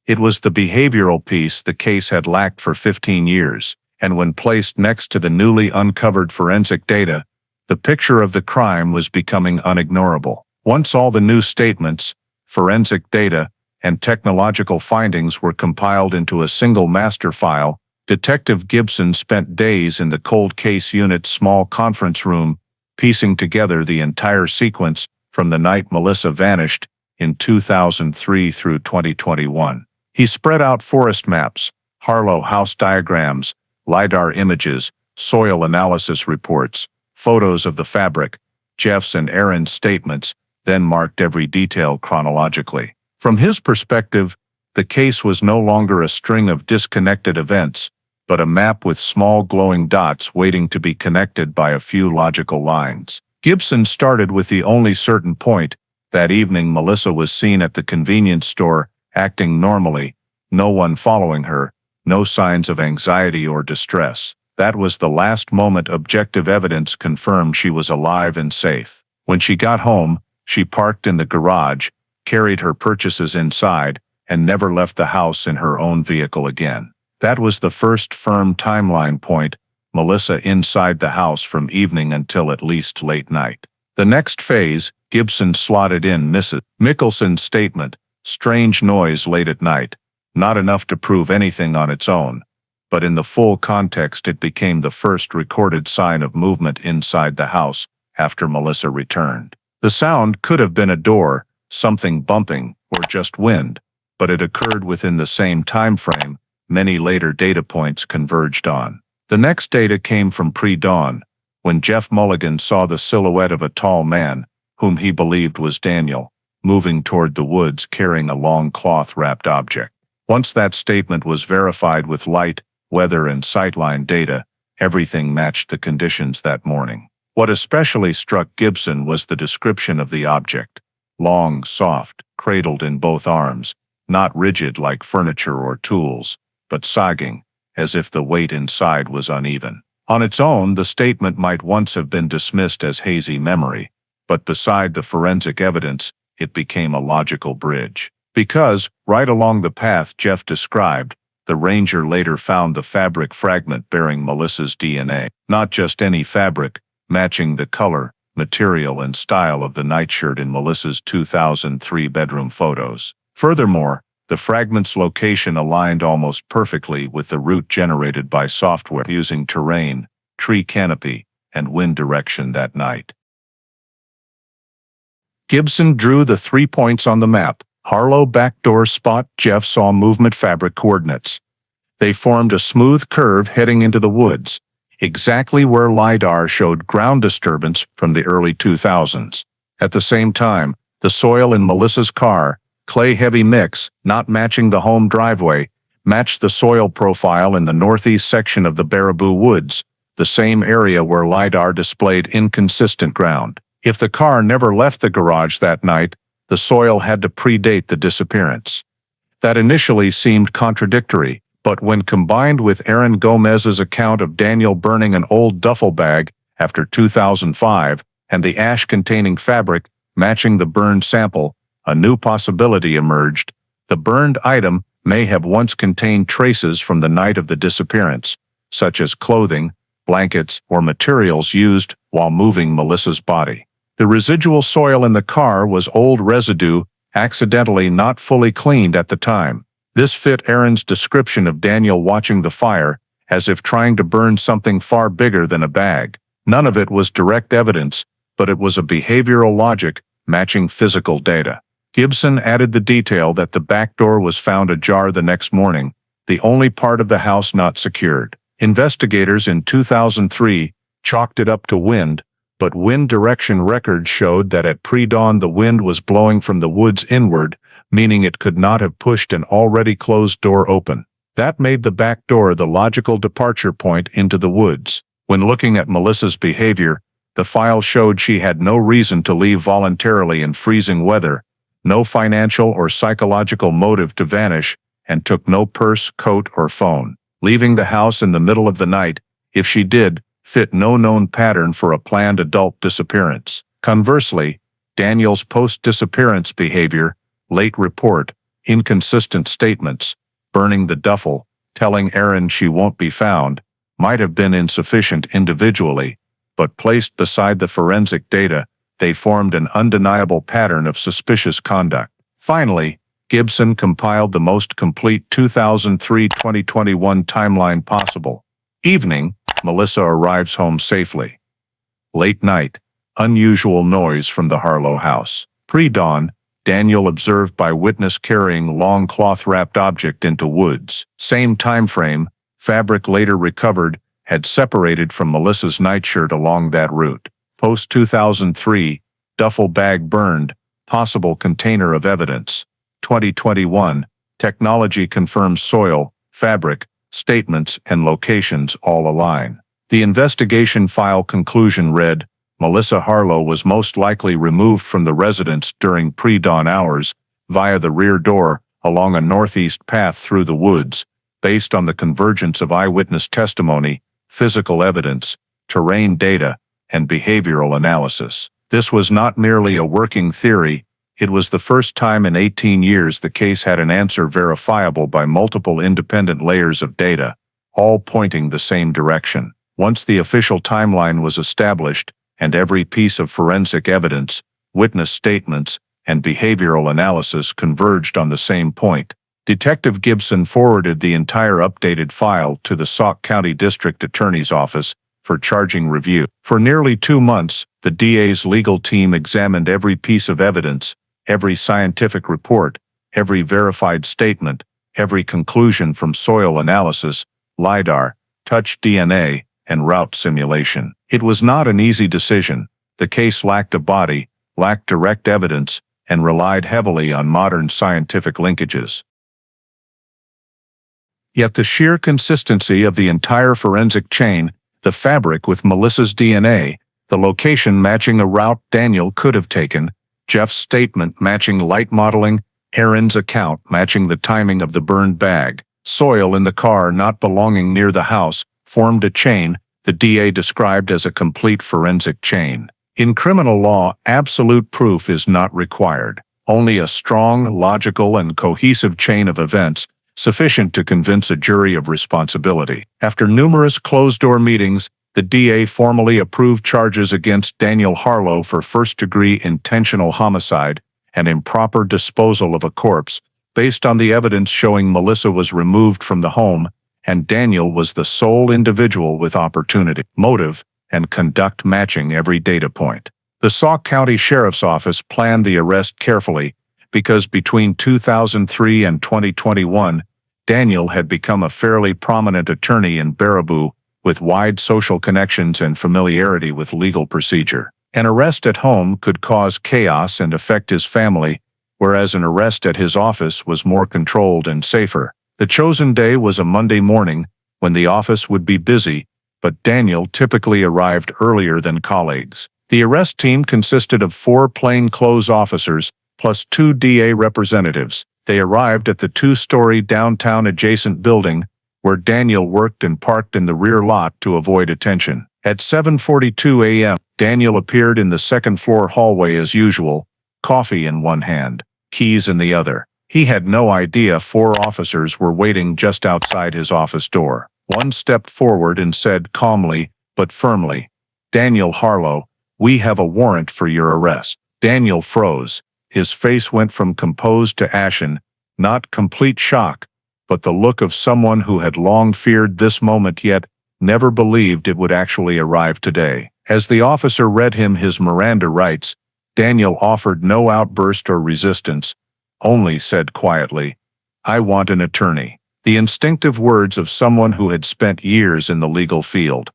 It was the behavioral piece the case had lacked for 15 years, and when placed next to the newly uncovered forensic data, the picture of the crime was becoming unignorable. Once all the new statements, forensic data, and technological findings were compiled into a single master file, Detective Gibson spent days in the cold case unit's small conference room, piecing together the entire sequence from the night Melissa vanished in 2003 through 2021. He spread out forest maps, Harlow house diagrams, LiDAR images, soil analysis reports, photos of the fabric, Jeff's and Aaron's statements, then marked every detail chronologically. From his perspective, the case was no longer a string of disconnected events, but a map with small glowing dots waiting to be connected by a few logical lines. Gibson started with the only certain point. That evening Melissa was seen at the convenience store, acting normally, no one following her, no signs of anxiety or distress. That was the last moment objective evidence confirmed she was alive and safe. When she got home, she parked in the garage, carried her purchases inside, and never left the house in her own vehicle again. That was the first firm timeline point, Melissa inside the house from evening until at least late night. The next phase, Gibson slotted in Mrs. Mickelson's statement, strange noise late at night, not enough to prove anything on its own, but in the full context it became the first recorded sign of movement inside the house after Melissa returned. The sound could have been a door, something bumping, or just wind, but it occurred within the same time frame many later data points converged on. The next data came from pre-dawn, when Jeff Mulligan saw the silhouette of a tall man, whom he believed was Daniel, moving toward the woods carrying a long cloth-wrapped object. Once that statement was verified with light, weather and sightline data, everything matched the conditions that morning. What especially struck Gibson was the description of the object. Long, soft, cradled in both arms, not rigid like furniture or tools, but sagging, as if the weight inside was uneven. On its own, the statement might once have been dismissed as hazy memory, but beside the forensic evidence, it became a logical bridge. Because, right along the path Jeff described, the ranger later found the fabric fragment bearing Melissa's DNA. Not just any fabric, matching the color, material and style of the nightshirt in Melissa's 2003 bedroom photos. Furthermore, the fragment's location aligned almost perfectly with the route generated by software using terrain, tree canopy, and wind direction that night. Gibson drew the 3 points on the map. Harlow backdoor spot. Jeff saw movement fabric coordinates. They formed a smooth curve heading into the woods, exactly where LiDAR showed ground disturbance from the early 2000s. At the same time, the soil in Melissa's car, clay-heavy mix, not matching the home driveway, matched the soil profile in the northeast section of the Baraboo woods, the same area where LiDAR displayed inconsistent ground. If the car never left the garage that night, the soil had to predate the disappearance. That initially seemed contradictory, but when combined with Aaron Gomez's account of Daniel burning an old duffel bag after 2005 and the ash-containing fabric matching the burned sample, a new possibility emerged. The burned item may have once contained traces from the night of the disappearance, such as clothing, blankets, or materials used while moving Melissa's body. The residual soil in the car was old residue, accidentally not fully cleaned at the time. This fit Aaron's description of Daniel watching the fire, as if trying to burn something far bigger than a bag. None of it was direct evidence, but it was a behavioral logic matching physical data. Gibson added the detail that the back door was found ajar the next morning, the only part of the house not secured. Investigators in 2003 chalked it up to wind, but wind direction records showed that at pre-dawn the wind was blowing from the woods inward, meaning it could not have pushed an already closed door open. That made the back door the logical departure point into the woods. When looking at Melissa's behavior, the file showed she had no reason to leave voluntarily in freezing weather, no financial or psychological motive to vanish, and took no purse, coat, or phone. Leaving the house in the middle of the night, if she did, fit no known pattern for a planned adult disappearance. Conversely, Daniel's post-disappearance behavior, late report, inconsistent statements, burning the duffel, telling Aaron she won't be found, might have been insufficient individually, but placed beside the forensic data, they formed an undeniable pattern of suspicious conduct. Finally, Gibson compiled the most complete 2003-2021 timeline possible. Evening, Melissa arrives home safely. Late night, unusual noise from the Harlow house. Pre-dawn, Daniel observed by witness carrying long cloth-wrapped object into woods. Same time frame, fabric later recovered, had separated from Melissa's nightshirt along that route. Post-2003, duffel bag burned, possible container of evidence. 2021, technology confirms soil, fabric, statements, and locations all align. The investigation file conclusion read, Melissa Harlow was most likely removed from the residence during pre-dawn hours, via the rear door, along a northeast path through the woods, based on the convergence of eyewitness testimony, physical evidence, terrain data, and behavioral analysis. This was not merely a working theory, it was the first time in 18 years the case had an answer verifiable by multiple independent layers of data, all pointing the same direction. Once the official timeline was established, and every piece of forensic evidence, witness statements, and behavioral analysis converged on the same point, Detective Gibson forwarded the entire updated file to the Sauk County District Attorney's Office for charging review. For nearly 2 months, the DA's legal team examined every piece of evidence, every scientific report, every verified statement, every conclusion from soil analysis, LIDAR, touch DNA, and route simulation. It was not an easy decision. The case lacked a body, lacked direct evidence, and relied heavily on modern scientific linkages. Yet the sheer consistency of the entire forensic chain, the fabric with Melissa's DNA, the location matching a route Daniel could have taken, Jeff's statement matching light modeling, Aaron's account matching the timing of the burned bag, soil in the car not belonging near the house, formed a chain the DA described as a complete forensic chain. In criminal law, absolute proof is not required. Only a strong, logical, and cohesive chain of events, sufficient to convince a jury of responsibility. After numerous closed-door meetings, the DA formally approved charges against Daniel Harlow for first-degree intentional homicide and improper disposal of a corpse, based on the evidence showing Melissa was removed from the home and Daniel was the sole individual with opportunity, motive, and conduct matching every data point. The Sauk County Sheriff's Office planned the arrest carefully because between 2003 and 2021, Daniel had become a fairly prominent attorney in Baraboo, with wide social connections and familiarity with legal procedure. An arrest at home could cause chaos and affect his family, whereas an arrest at his office was more controlled and safer. The chosen day was a Monday morning, when the office would be busy, but Daniel typically arrived earlier than colleagues. The arrest team consisted of 4 plainclothes officers, plus 2 DA representatives. They arrived at the 2-story downtown adjacent building, where Daniel worked and parked in the rear lot to avoid attention. At 7:42 a.m., Daniel appeared in the second-floor hallway as usual, coffee in one hand, keys in the other. He had no idea 4 officers were waiting just outside his office door. One stepped forward and said calmly, but firmly, "Daniel Harlow, we have a warrant for your arrest." Daniel froze. His face went from composed to ashen, not complete shock, but the look of someone who had long feared this moment yet never believed it would actually arrive today. As the officer read him his Miranda rights, Daniel offered no outburst or resistance, only said quietly, "I want an attorney." The instinctive words of someone who had spent years in the legal field.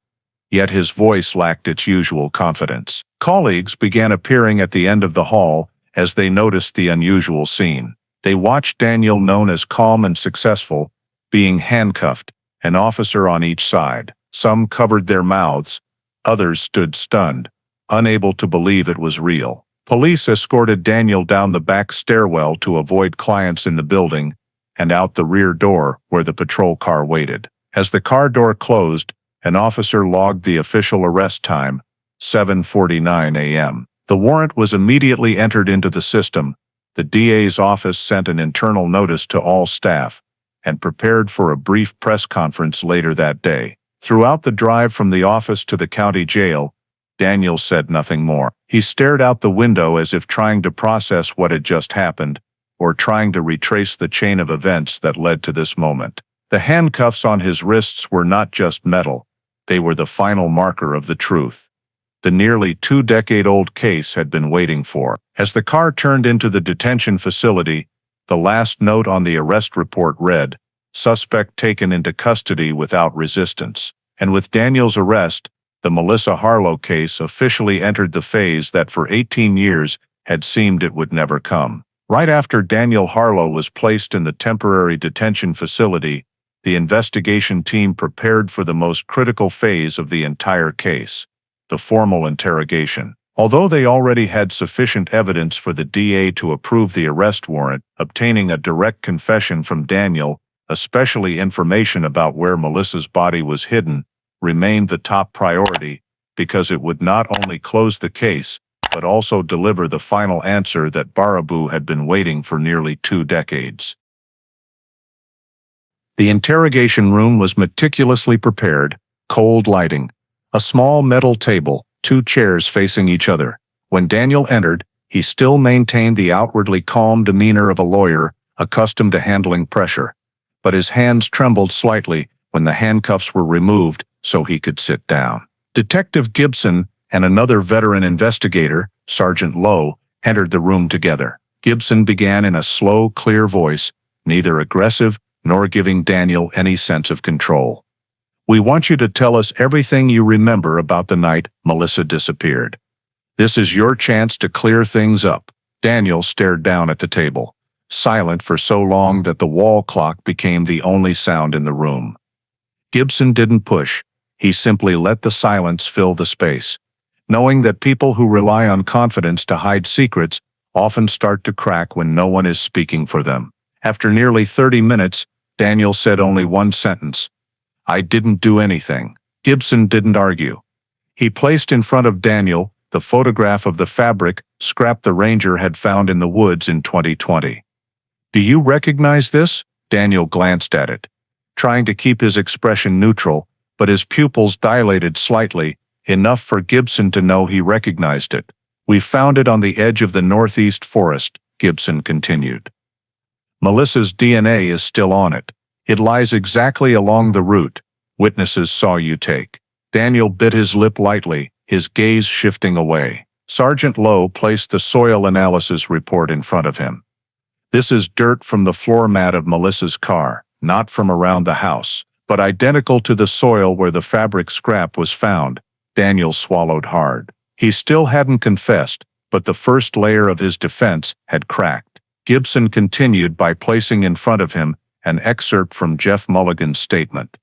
Yet his voice lacked its usual confidence. Colleagues began appearing at the end of the hall as they noticed the unusual scene. They watched Daniel, known as calm and successful, being handcuffed, an officer on each side. Some covered their mouths, others stood stunned, unable to believe it was real. Police escorted Daniel down the back stairwell to avoid clients in the building, and out the rear door where the patrol car waited. As the car door closed, an officer logged the official arrest time, 7:49 a.m. The warrant was immediately entered into the system. The DA's office sent an internal notice to all staff, and prepared for a brief press conference later that day. Throughout the drive from the office to the county jail, Daniel said nothing more. He stared out the window as if trying to process what had just happened, or trying to retrace the chain of events that led to this moment. The handcuffs on his wrists were not just metal, they were the final marker of the truth. The nearly 2-decade-old case had been waiting for. As the car turned into the detention facility, the last note on the arrest report read, "Suspect taken into custody without resistance." And with Daniel's arrest, the Melissa Harlow case officially entered the phase that for 18 years had seemed it would never come. Right after Daniel Harlow was placed in the temporary detention facility, the investigation team prepared for the most critical phase of the entire case, the formal interrogation. Although they already had sufficient evidence for the DA to approve the arrest warrant, obtaining a direct confession from Daniel, especially information about where Melissa's body was hidden, remained the top priority, because it would not only close the case, but also deliver the final answer that Baraboo had been waiting for nearly 2 decades. The interrogation room was meticulously prepared, cold lighting, a small metal table, 2 chairs facing each other. When Daniel entered, he still maintained the outwardly calm demeanor of a lawyer accustomed to handling pressure, but his hands trembled slightly when the handcuffs were removed so he could sit down. Detective Gibson and another veteran investigator, Sergeant Lowe, entered the room together. Gibson began in a slow, clear voice, neither aggressive nor giving Daniel any sense of control. "We want you to tell us everything you remember about the night Melissa disappeared. This is your chance to clear things up." Daniel stared down at the table, silent for so long that the wall clock became the only sound in the room. Gibson didn't push. He simply let the silence fill the space, knowing that people who rely on confidence to hide secrets often start to crack when no one is speaking for them. After nearly 30 minutes, Daniel said only one sentence, "I didn't do anything." Gibson didn't argue. He placed in front of Daniel the photograph of the fabric scrap the ranger had found in the woods in 2020. "Do you recognize this?" Daniel glanced at it, trying to keep his expression neutral, but his pupils dilated slightly, enough for Gibson to know he recognized it. "We found it on the edge of the northeast forest," Gibson continued. "Melissa's DNA is still on it. It lies exactly along the route witnesses saw you take." Daniel bit his lip lightly, his gaze shifting away. Sergeant Lowe placed the soil analysis report in front of him. "This is dirt from the floor mat of Melissa's car, not from around the house, but identical to the soil where the fabric scrap was found." Daniel swallowed hard. He still hadn't confessed, but the first layer of his defense had cracked. Gibson continued by placing in front of him an excerpt from Jeff Mulligan's statement.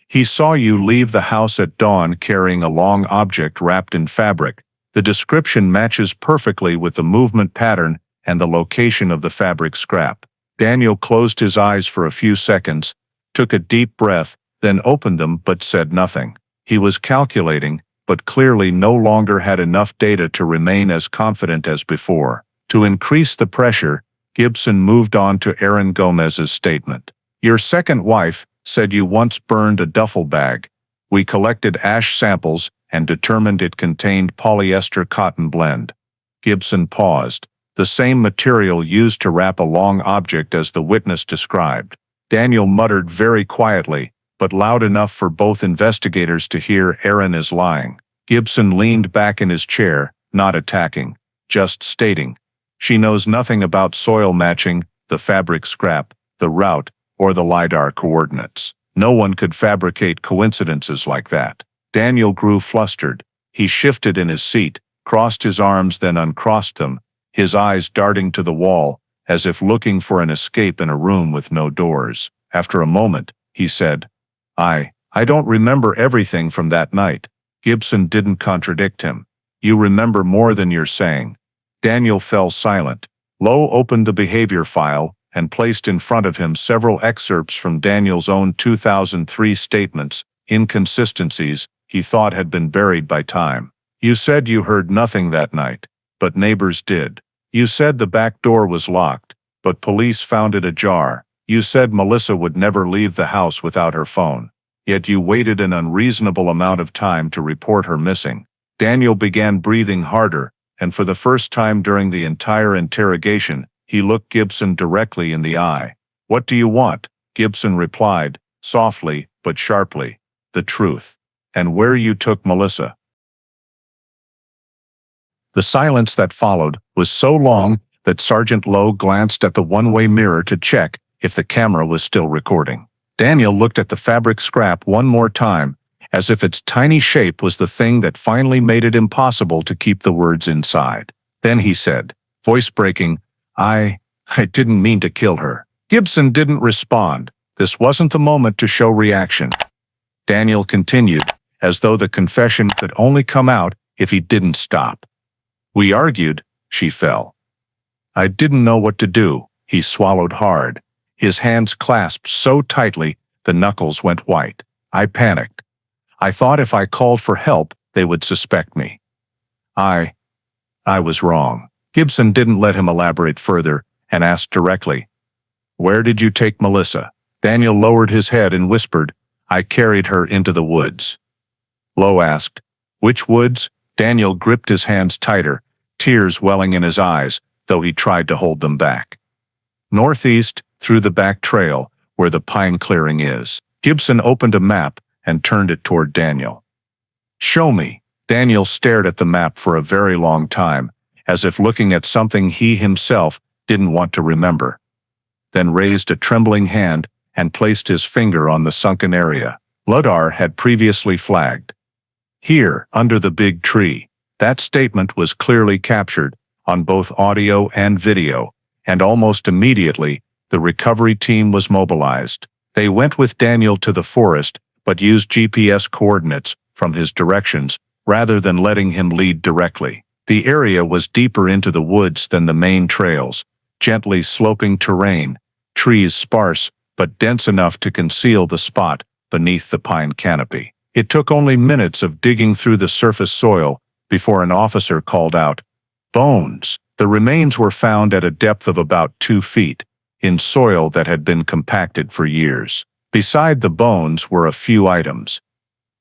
"He saw you leave the house at dawn carrying a long object wrapped in fabric. The description matches perfectly with the movement pattern and the location of the fabric scrap." Daniel closed his eyes for a few seconds, took a deep breath, then opened them but said nothing. He was calculating, but clearly no longer had enough data to remain as confident as before. To increase the pressure, Gibson moved on to Erin Gomez's statement. "Your second wife, said you once burned a duffel bag. We collected ash samples and determined it contained polyester cotton blend. Gibson paused. The same material used to wrap a long object as the witness described. Daniel muttered very quietly, but loud enough for both investigators to hear, "Aaron is lying." Gibson leaned back in his chair, not attacking, just stating, "She knows nothing about soil matching, the fabric scrap, the route, or the LiDAR coordinates. No one could fabricate coincidences like that." Daniel grew flustered. He shifted in his seat, crossed his arms, then uncrossed them, his eyes darting to the wall, as if looking for an escape in a room with no doors. After a moment, he said, I don't remember everything from that night." Gibson didn't contradict him. "You remember more than you're saying." Daniel fell silent. Lowe opened the behavior file and placed in front of him several excerpts from Daniel's own 2003 statements, inconsistencies he thought had been buried by time. "You said you heard nothing that night, but neighbors did. You said the back door was locked, but police found it ajar. You said Melissa would never leave the house without her phone. Yet you waited an unreasonable amount of time to report her missing." Daniel began breathing harder, and for the first time during the entire interrogation, he looked Gibson directly in the eye. "What do you want?" Gibson replied, softly but sharply. "The truth. And where you took Melissa." The silence that followed was so long that Sergeant Lowe glanced at the one-way mirror to check if the camera was still recording. Daniel looked at the fabric scrap one more time, as if its tiny shape was the thing that finally made it impossible to keep the words inside. Then he said, voice breaking, I didn't mean to kill her." Gibson didn't respond. This wasn't the moment to show reaction. Daniel continued, as though the confession could only come out if he didn't stop. "We argued," she fell. "I didn't know what to do." He swallowed hard. His hands clasped so tightly the knuckles went white. "I panicked. I thought if I called for help, they would suspect me. I was wrong." Gibson didn't let him elaborate further and asked directly, "Where did you take Melissa?" Daniel lowered his head and whispered, "I carried her into the woods." Lowe asked, "Which woods?" Daniel gripped his hands tighter, tears welling in his eyes, though he tried to hold them back. "Northeast, through the back trail, where the pine clearing is." Gibson opened a map and turned it toward Daniel. "Show me." Daniel stared at the map for a very long time, as if looking at something he himself didn't want to remember. Then raised a trembling hand and placed his finger on the sunken area. LiDAR had previously flagged. "Here, under the big tree." That statement was clearly captured on both audio and video, and almost immediately, the recovery team was mobilized. They went with Daniel to the forest, but used GPS coordinates from his directions rather than letting him lead directly. The area was deeper into the woods than the main trails, gently sloping terrain, trees sparse but dense enough to conceal the spot beneath the pine canopy. It took only minutes of digging through the surface soil before an officer called out, "Bones!" The remains were found at a depth of about 2 feet, in soil that had been compacted for years. Beside the bones were a few items: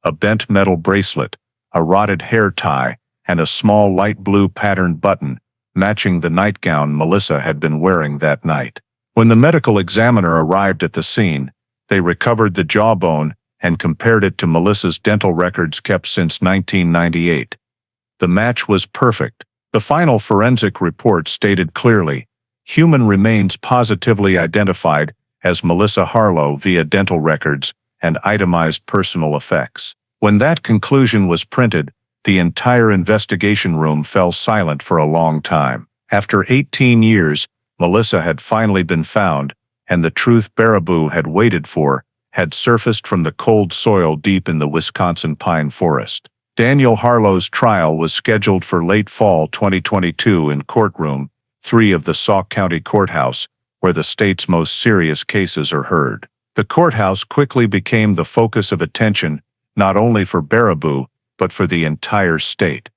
a bent metal bracelet, a rotted hair tie, and a small light blue patterned button, matching the nightgown Melissa had been wearing that night. When the medical examiner arrived at the scene, they recovered the jawbone and compared it to Melissa's dental records kept since 1998. The match was perfect. The final forensic report stated clearly, human remains positively identified as Melissa Harlow via dental records and itemized personal effects. When that conclusion was printed, the entire investigation room fell silent for a long time. After 18 years, Melissa had finally been found, and the truth Baraboo had waited for had surfaced from the cold soil deep in the Wisconsin pine forest. Daniel Harlow's trial was scheduled for late fall 2022 in courtroom 3 of the Sauk County Courthouse, where the state's most serious cases are heard. The courthouse quickly became the focus of attention, not only for Baraboo, but for the entire state.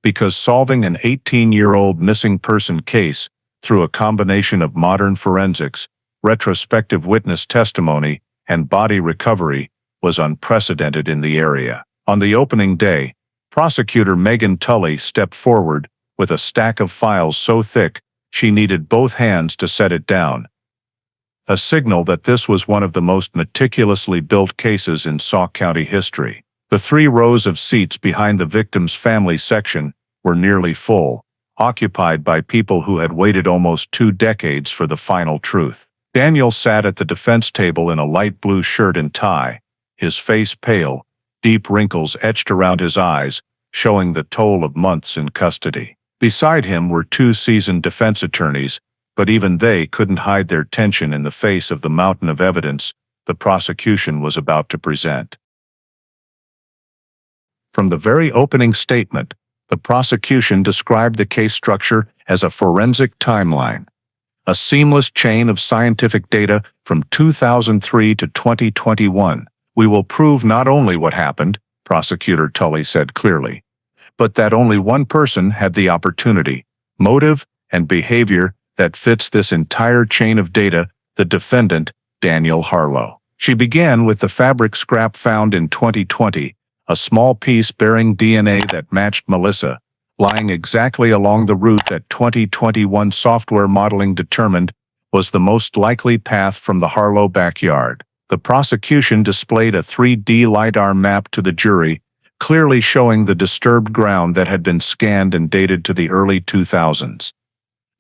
Because solving an 18-year-old missing person case through a combination of modern forensics, retrospective witness testimony, and body recovery was unprecedented in the area. On the opening day, prosecutor Megan Tully stepped forward with a stack of files so thick she needed both hands to set it down, a signal that this was one of the most meticulously built cases in Sauk County history. The 3 rows of seats behind the victim's family section were nearly full, occupied by people who had waited almost 2 decades for the final truth. Daniel sat at the defense table in a light blue shirt and tie, his face pale, deep wrinkles etched around his eyes, showing the toll of months in custody. Beside him were 2 seasoned defense attorneys, but even they couldn't hide their tension in the face of the mountain of evidence the prosecution was about to present. From the very opening statement, the prosecution described the case structure as a forensic timeline, a seamless chain of scientific data from 2003 to 2021. "We will prove not only what happened," Prosecutor Tully said clearly, "but that only one person had the opportunity, motive, and behavior that fits this entire chain of data, the defendant, Daniel Harlow." She began with the fabric scrap found in 2020, a small piece bearing DNA that matched Melissa, lying exactly along the route that 2021 software modeling determined was the most likely path from the Harlow backyard. The prosecution displayed a 3D LiDAR map to the jury, clearly showing the disturbed ground that had been scanned and dated to the early 2000s.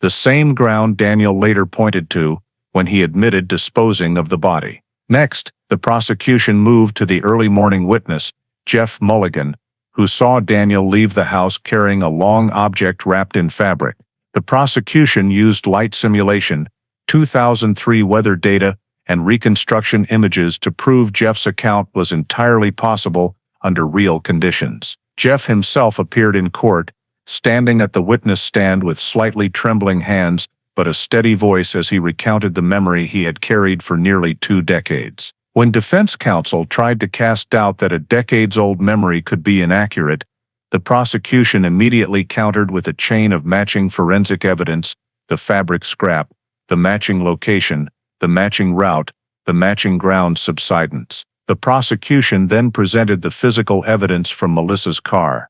The same ground Daniel later pointed to when he admitted disposing of the body. Next, the prosecution moved to the early morning witness, Jeff Mulligan, who saw Daniel leave the house carrying a long object wrapped in fabric. The prosecution used light simulation, 2003 weather data, and reconstruction images to prove Jeff's account was entirely possible under real conditions. Jeff himself appeared in court, standing at the witness stand with slightly trembling hands but a steady voice as he recounted the memory he had carried for nearly 2 decades. When defense counsel tried to cast doubt that a decades-old memory could be inaccurate, the prosecution immediately countered with a chain of matching forensic evidence: the fabric scrap, the matching location, the matching route, the matching ground subsidence. The prosecution then presented the physical evidence from Melissa's car.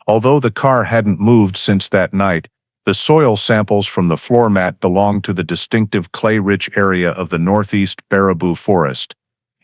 Although the car hadn't moved since that night, the soil samples from the floor mat belonged to the distinctive clay-rich area of the northeast Baraboo forest,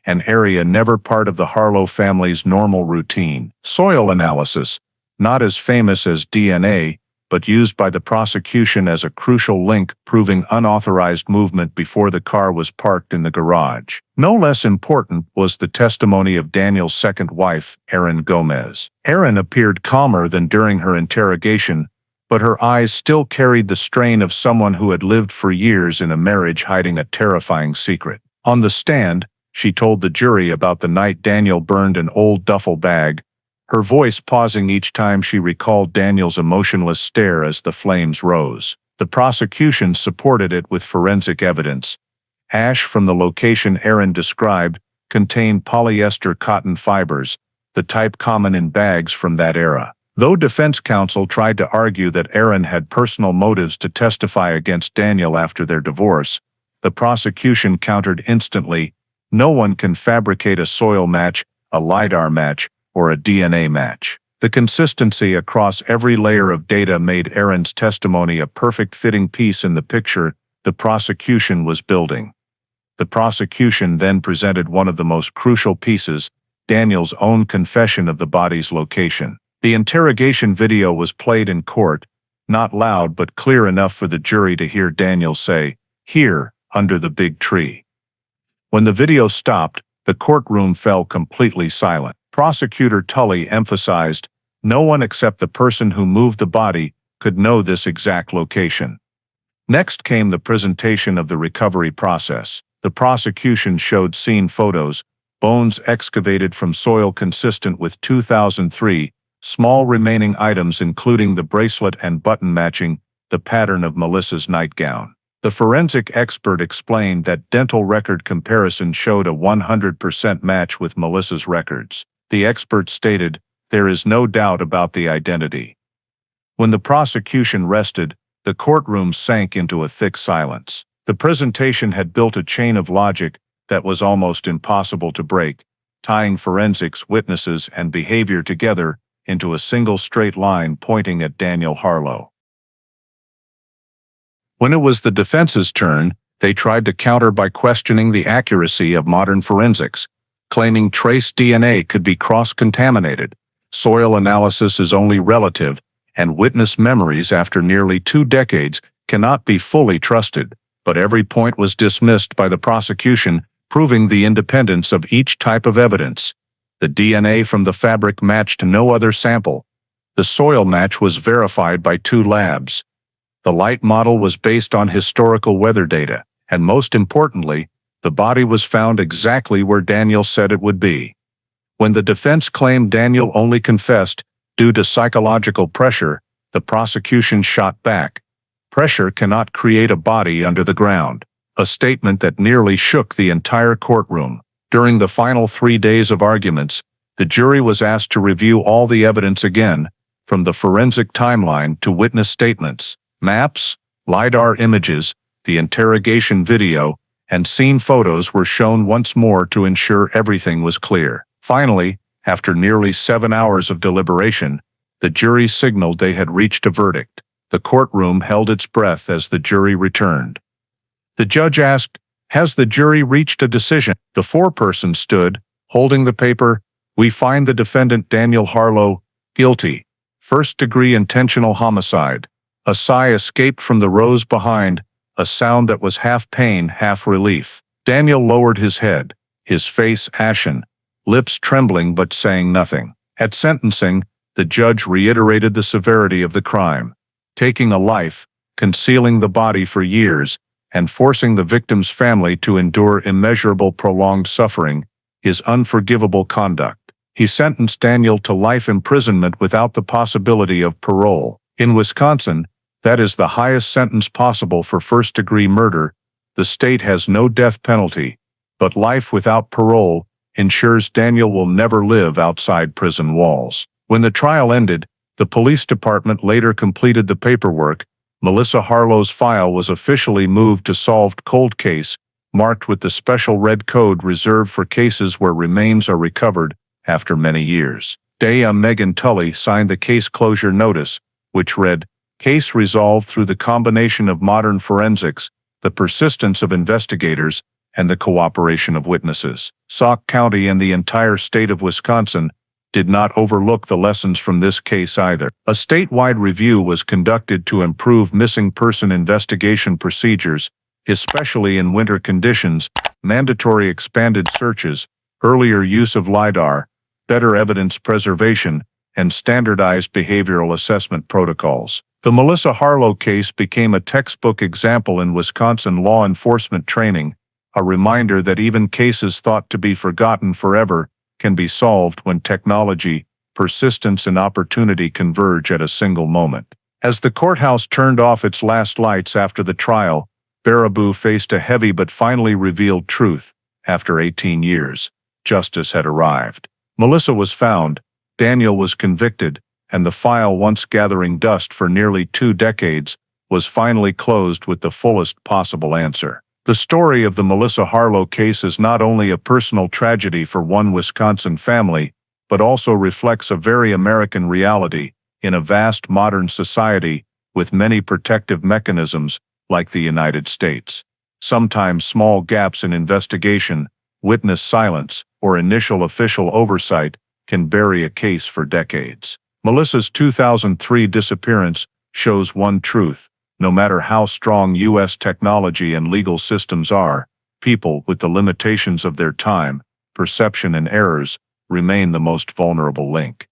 an area never part of the Harlow family's normal routine. Soil analysis, not as famous as DNA, but used by the prosecution as a crucial link proving unauthorized movement before the car was parked in the garage. No less important was the testimony of Daniel's second wife, Erin Gomez. Erin appeared calmer than during her interrogation, but her eyes still carried the strain of someone who had lived for years in a marriage hiding a terrifying secret. On the stand, she told the jury about the night Daniel burned an old duffel bag, her voice pausing each time she recalled Daniel's emotionless stare as the flames rose. The prosecution supported it with forensic evidence. Ash from the location Erin described contained polyester cotton fibers, the type common in bags from that era. Though defense counsel tried to argue that Erin had personal motives to testify against Daniel after their divorce, the prosecution countered instantly: no one can fabricate a soil match, a LiDAR match, or a DNA match. The consistency across every layer of data made Erin's testimony a perfect fitting piece in the picture the prosecution was building. The prosecution then presented one of the most crucial pieces, Daniel's own confession of the body's location. The interrogation video was played in court, not loud but clear enough for the jury to hear Daniel say, "Here, under the big tree." When the video stopped, the courtroom fell completely silent. Prosecutor Tully emphasized, no one except the person who moved the body could know this exact location. Next came the presentation of the recovery process. The prosecution showed scene photos, bones excavated from soil consistent with 2003, small remaining items including the bracelet and button matching the pattern of Melissa's nightgown. The forensic expert explained that dental record comparison showed a 100% match with Melissa's records. The expert stated, "There is no doubt about the identity." When the prosecution rested, the courtroom sank into a thick silence. The presentation had built a chain of logic that was almost impossible to break, tying forensics, witnesses, and behavior together into a single straight line pointing at Daniel Harlow. When it was the defense's turn, they tried to counter by questioning the accuracy of modern forensics, claiming trace DNA could be cross-contaminated, soil analysis is only relative, and witness memories after nearly 2 decades cannot be fully trusted. But every point was dismissed by the prosecution, proving the independence of each type of evidence. The DNA from the fabric matched no other sample. The soil match was verified by 2 labs. The light model was based on historical weather data, and most importantly, the body was found exactly where Daniel said it would be. When the defense claimed Daniel only confessed due to psychological pressure, the prosecution shot back. Pressure cannot create a body under the ground, a statement that nearly shook the entire courtroom. During the final 3 days of arguments, the jury was asked to review all the evidence again, from the forensic timeline to witness statements, maps, LiDAR images, the interrogation video, and scene photos were shown once more to ensure everything was clear. Finally, after nearly 7 hours of deliberation, the jury signaled they had reached a verdict. The courtroom held its breath as the jury returned. The judge asked, "Has the jury reached a decision?" The foreperson stood, holding the paper. "We find the defendant Daniel Harlow guilty. First-degree intentional homicide." A sigh escaped from the rows behind, a sound that was half pain, half relief. Daniel lowered his head, his face ashen, lips trembling but saying nothing. At sentencing, the judge reiterated the severity of the crime. Taking a life, concealing the body for years, and forcing the victim's family to endure immeasurable prolonged suffering is unforgivable conduct. He sentenced Daniel to life imprisonment without the possibility of parole. In Wisconsin, that is the highest sentence possible for first-degree murder. The state has no death penalty, but life without parole ensures Daniel will never live outside prison walls. When the trial ended, the police department later completed the paperwork. Melissa Harlow's file was officially moved to solved cold case, marked with the special red code reserved for cases where remains are recovered after many years. Dea Megan Tully signed the case closure notice, which read, "Case resolved through the combination of modern forensics, the persistence of investigators, and the cooperation of witnesses." Sauk County and the entire state of Wisconsin did not overlook the lessons from this case either. A statewide review was conducted to improve missing person investigation procedures, especially in winter conditions, mandatory expanded searches, earlier use of LiDAR, better evidence preservation, and standardized behavioral assessment protocols. The Melissa Harlow case became a textbook example in Wisconsin law enforcement training, a reminder that even cases thought to be forgotten forever can be solved when technology, persistence, and opportunity converge at a single moment. As the courthouse turned off its last lights after the trial, Baraboo faced a heavy but finally revealed truth. After 18 years, justice had arrived. Melissa was found, Daniel was convicted, and the file, once gathering dust for nearly 2 decades, was finally closed with the fullest possible answer. The story of the Melissa Harlow case is not only a personal tragedy for one Wisconsin family, but also reflects a very American reality in a vast modern society with many protective mechanisms like the United States. Sometimes small gaps in investigation, witness silence, or initial official oversight can bury a case for decades. Melissa's 2003 disappearance shows one truth. No matter how strong U.S. technology and legal systems are, people, with the limitations of their time, perception, and errors, remain the most vulnerable link.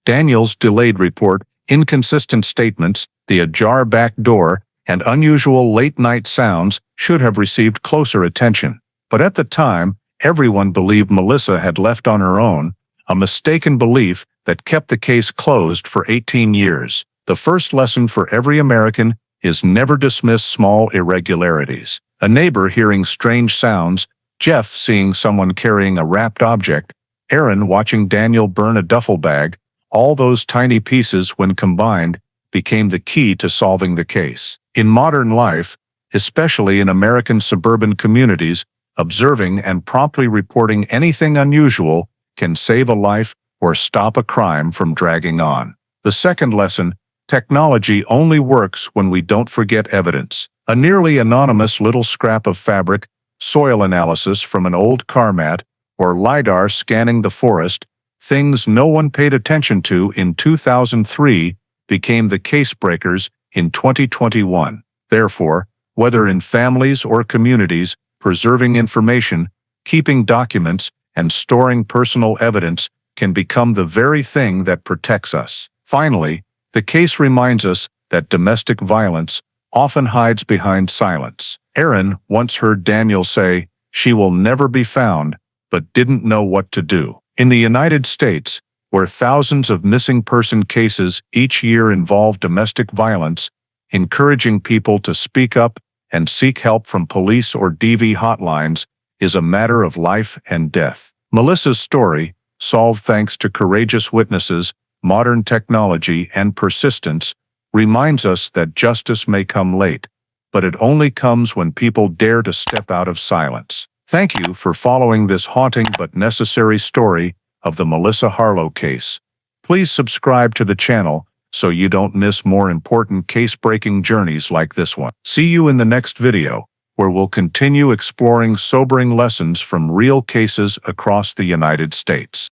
Daniel's delayed report, inconsistent statements, the ajar back door, and unusual late-night sounds should have received closer attention. But at the time, everyone believed Melissa had left on her own, a mistaken belief that kept the case closed for 18 years. The first lesson for every American is never dismiss small irregularities. A neighbor hearing strange sounds, Jeff seeing someone carrying a wrapped object, Aaron watching Daniel burn a duffel bag, all those tiny pieces, when combined, became the key to solving the case. In modern life, especially in American suburban communities. Observing and promptly reporting anything unusual can save a life or stop a crime from dragging on. The second lesson: technology only works when we don't forget evidence. A nearly anonymous little scrap of fabric, soil analysis from an old car mat, or LiDAR scanning the forest, things no one paid attention to in 2003, became the case breakers in 2021. Therefore, whether in families or communities, preserving information, keeping documents, and storing personal evidence can become the very thing that protects us. Finally, the case reminds us that domestic violence often hides behind silence. Aaron once heard Daniel say, "She will never be found," but didn't know what to do. In the United States, where thousands of missing person cases each year involve domestic violence, encouraging people to speak up and seek help from police or DV hotlines is a matter of life and death. Melissa's story, solved thanks to courageous witnesses, modern technology, and persistence, reminds us that justice may come late, but it only comes when people dare to step out of silence. Thank you for following this haunting but necessary story of the Melissa Harlow case. Please subscribe to the channel so you don't miss more important case-breaking journeys like this one. See you in the next video, where we'll continue exploring sobering lessons from real cases across the United States.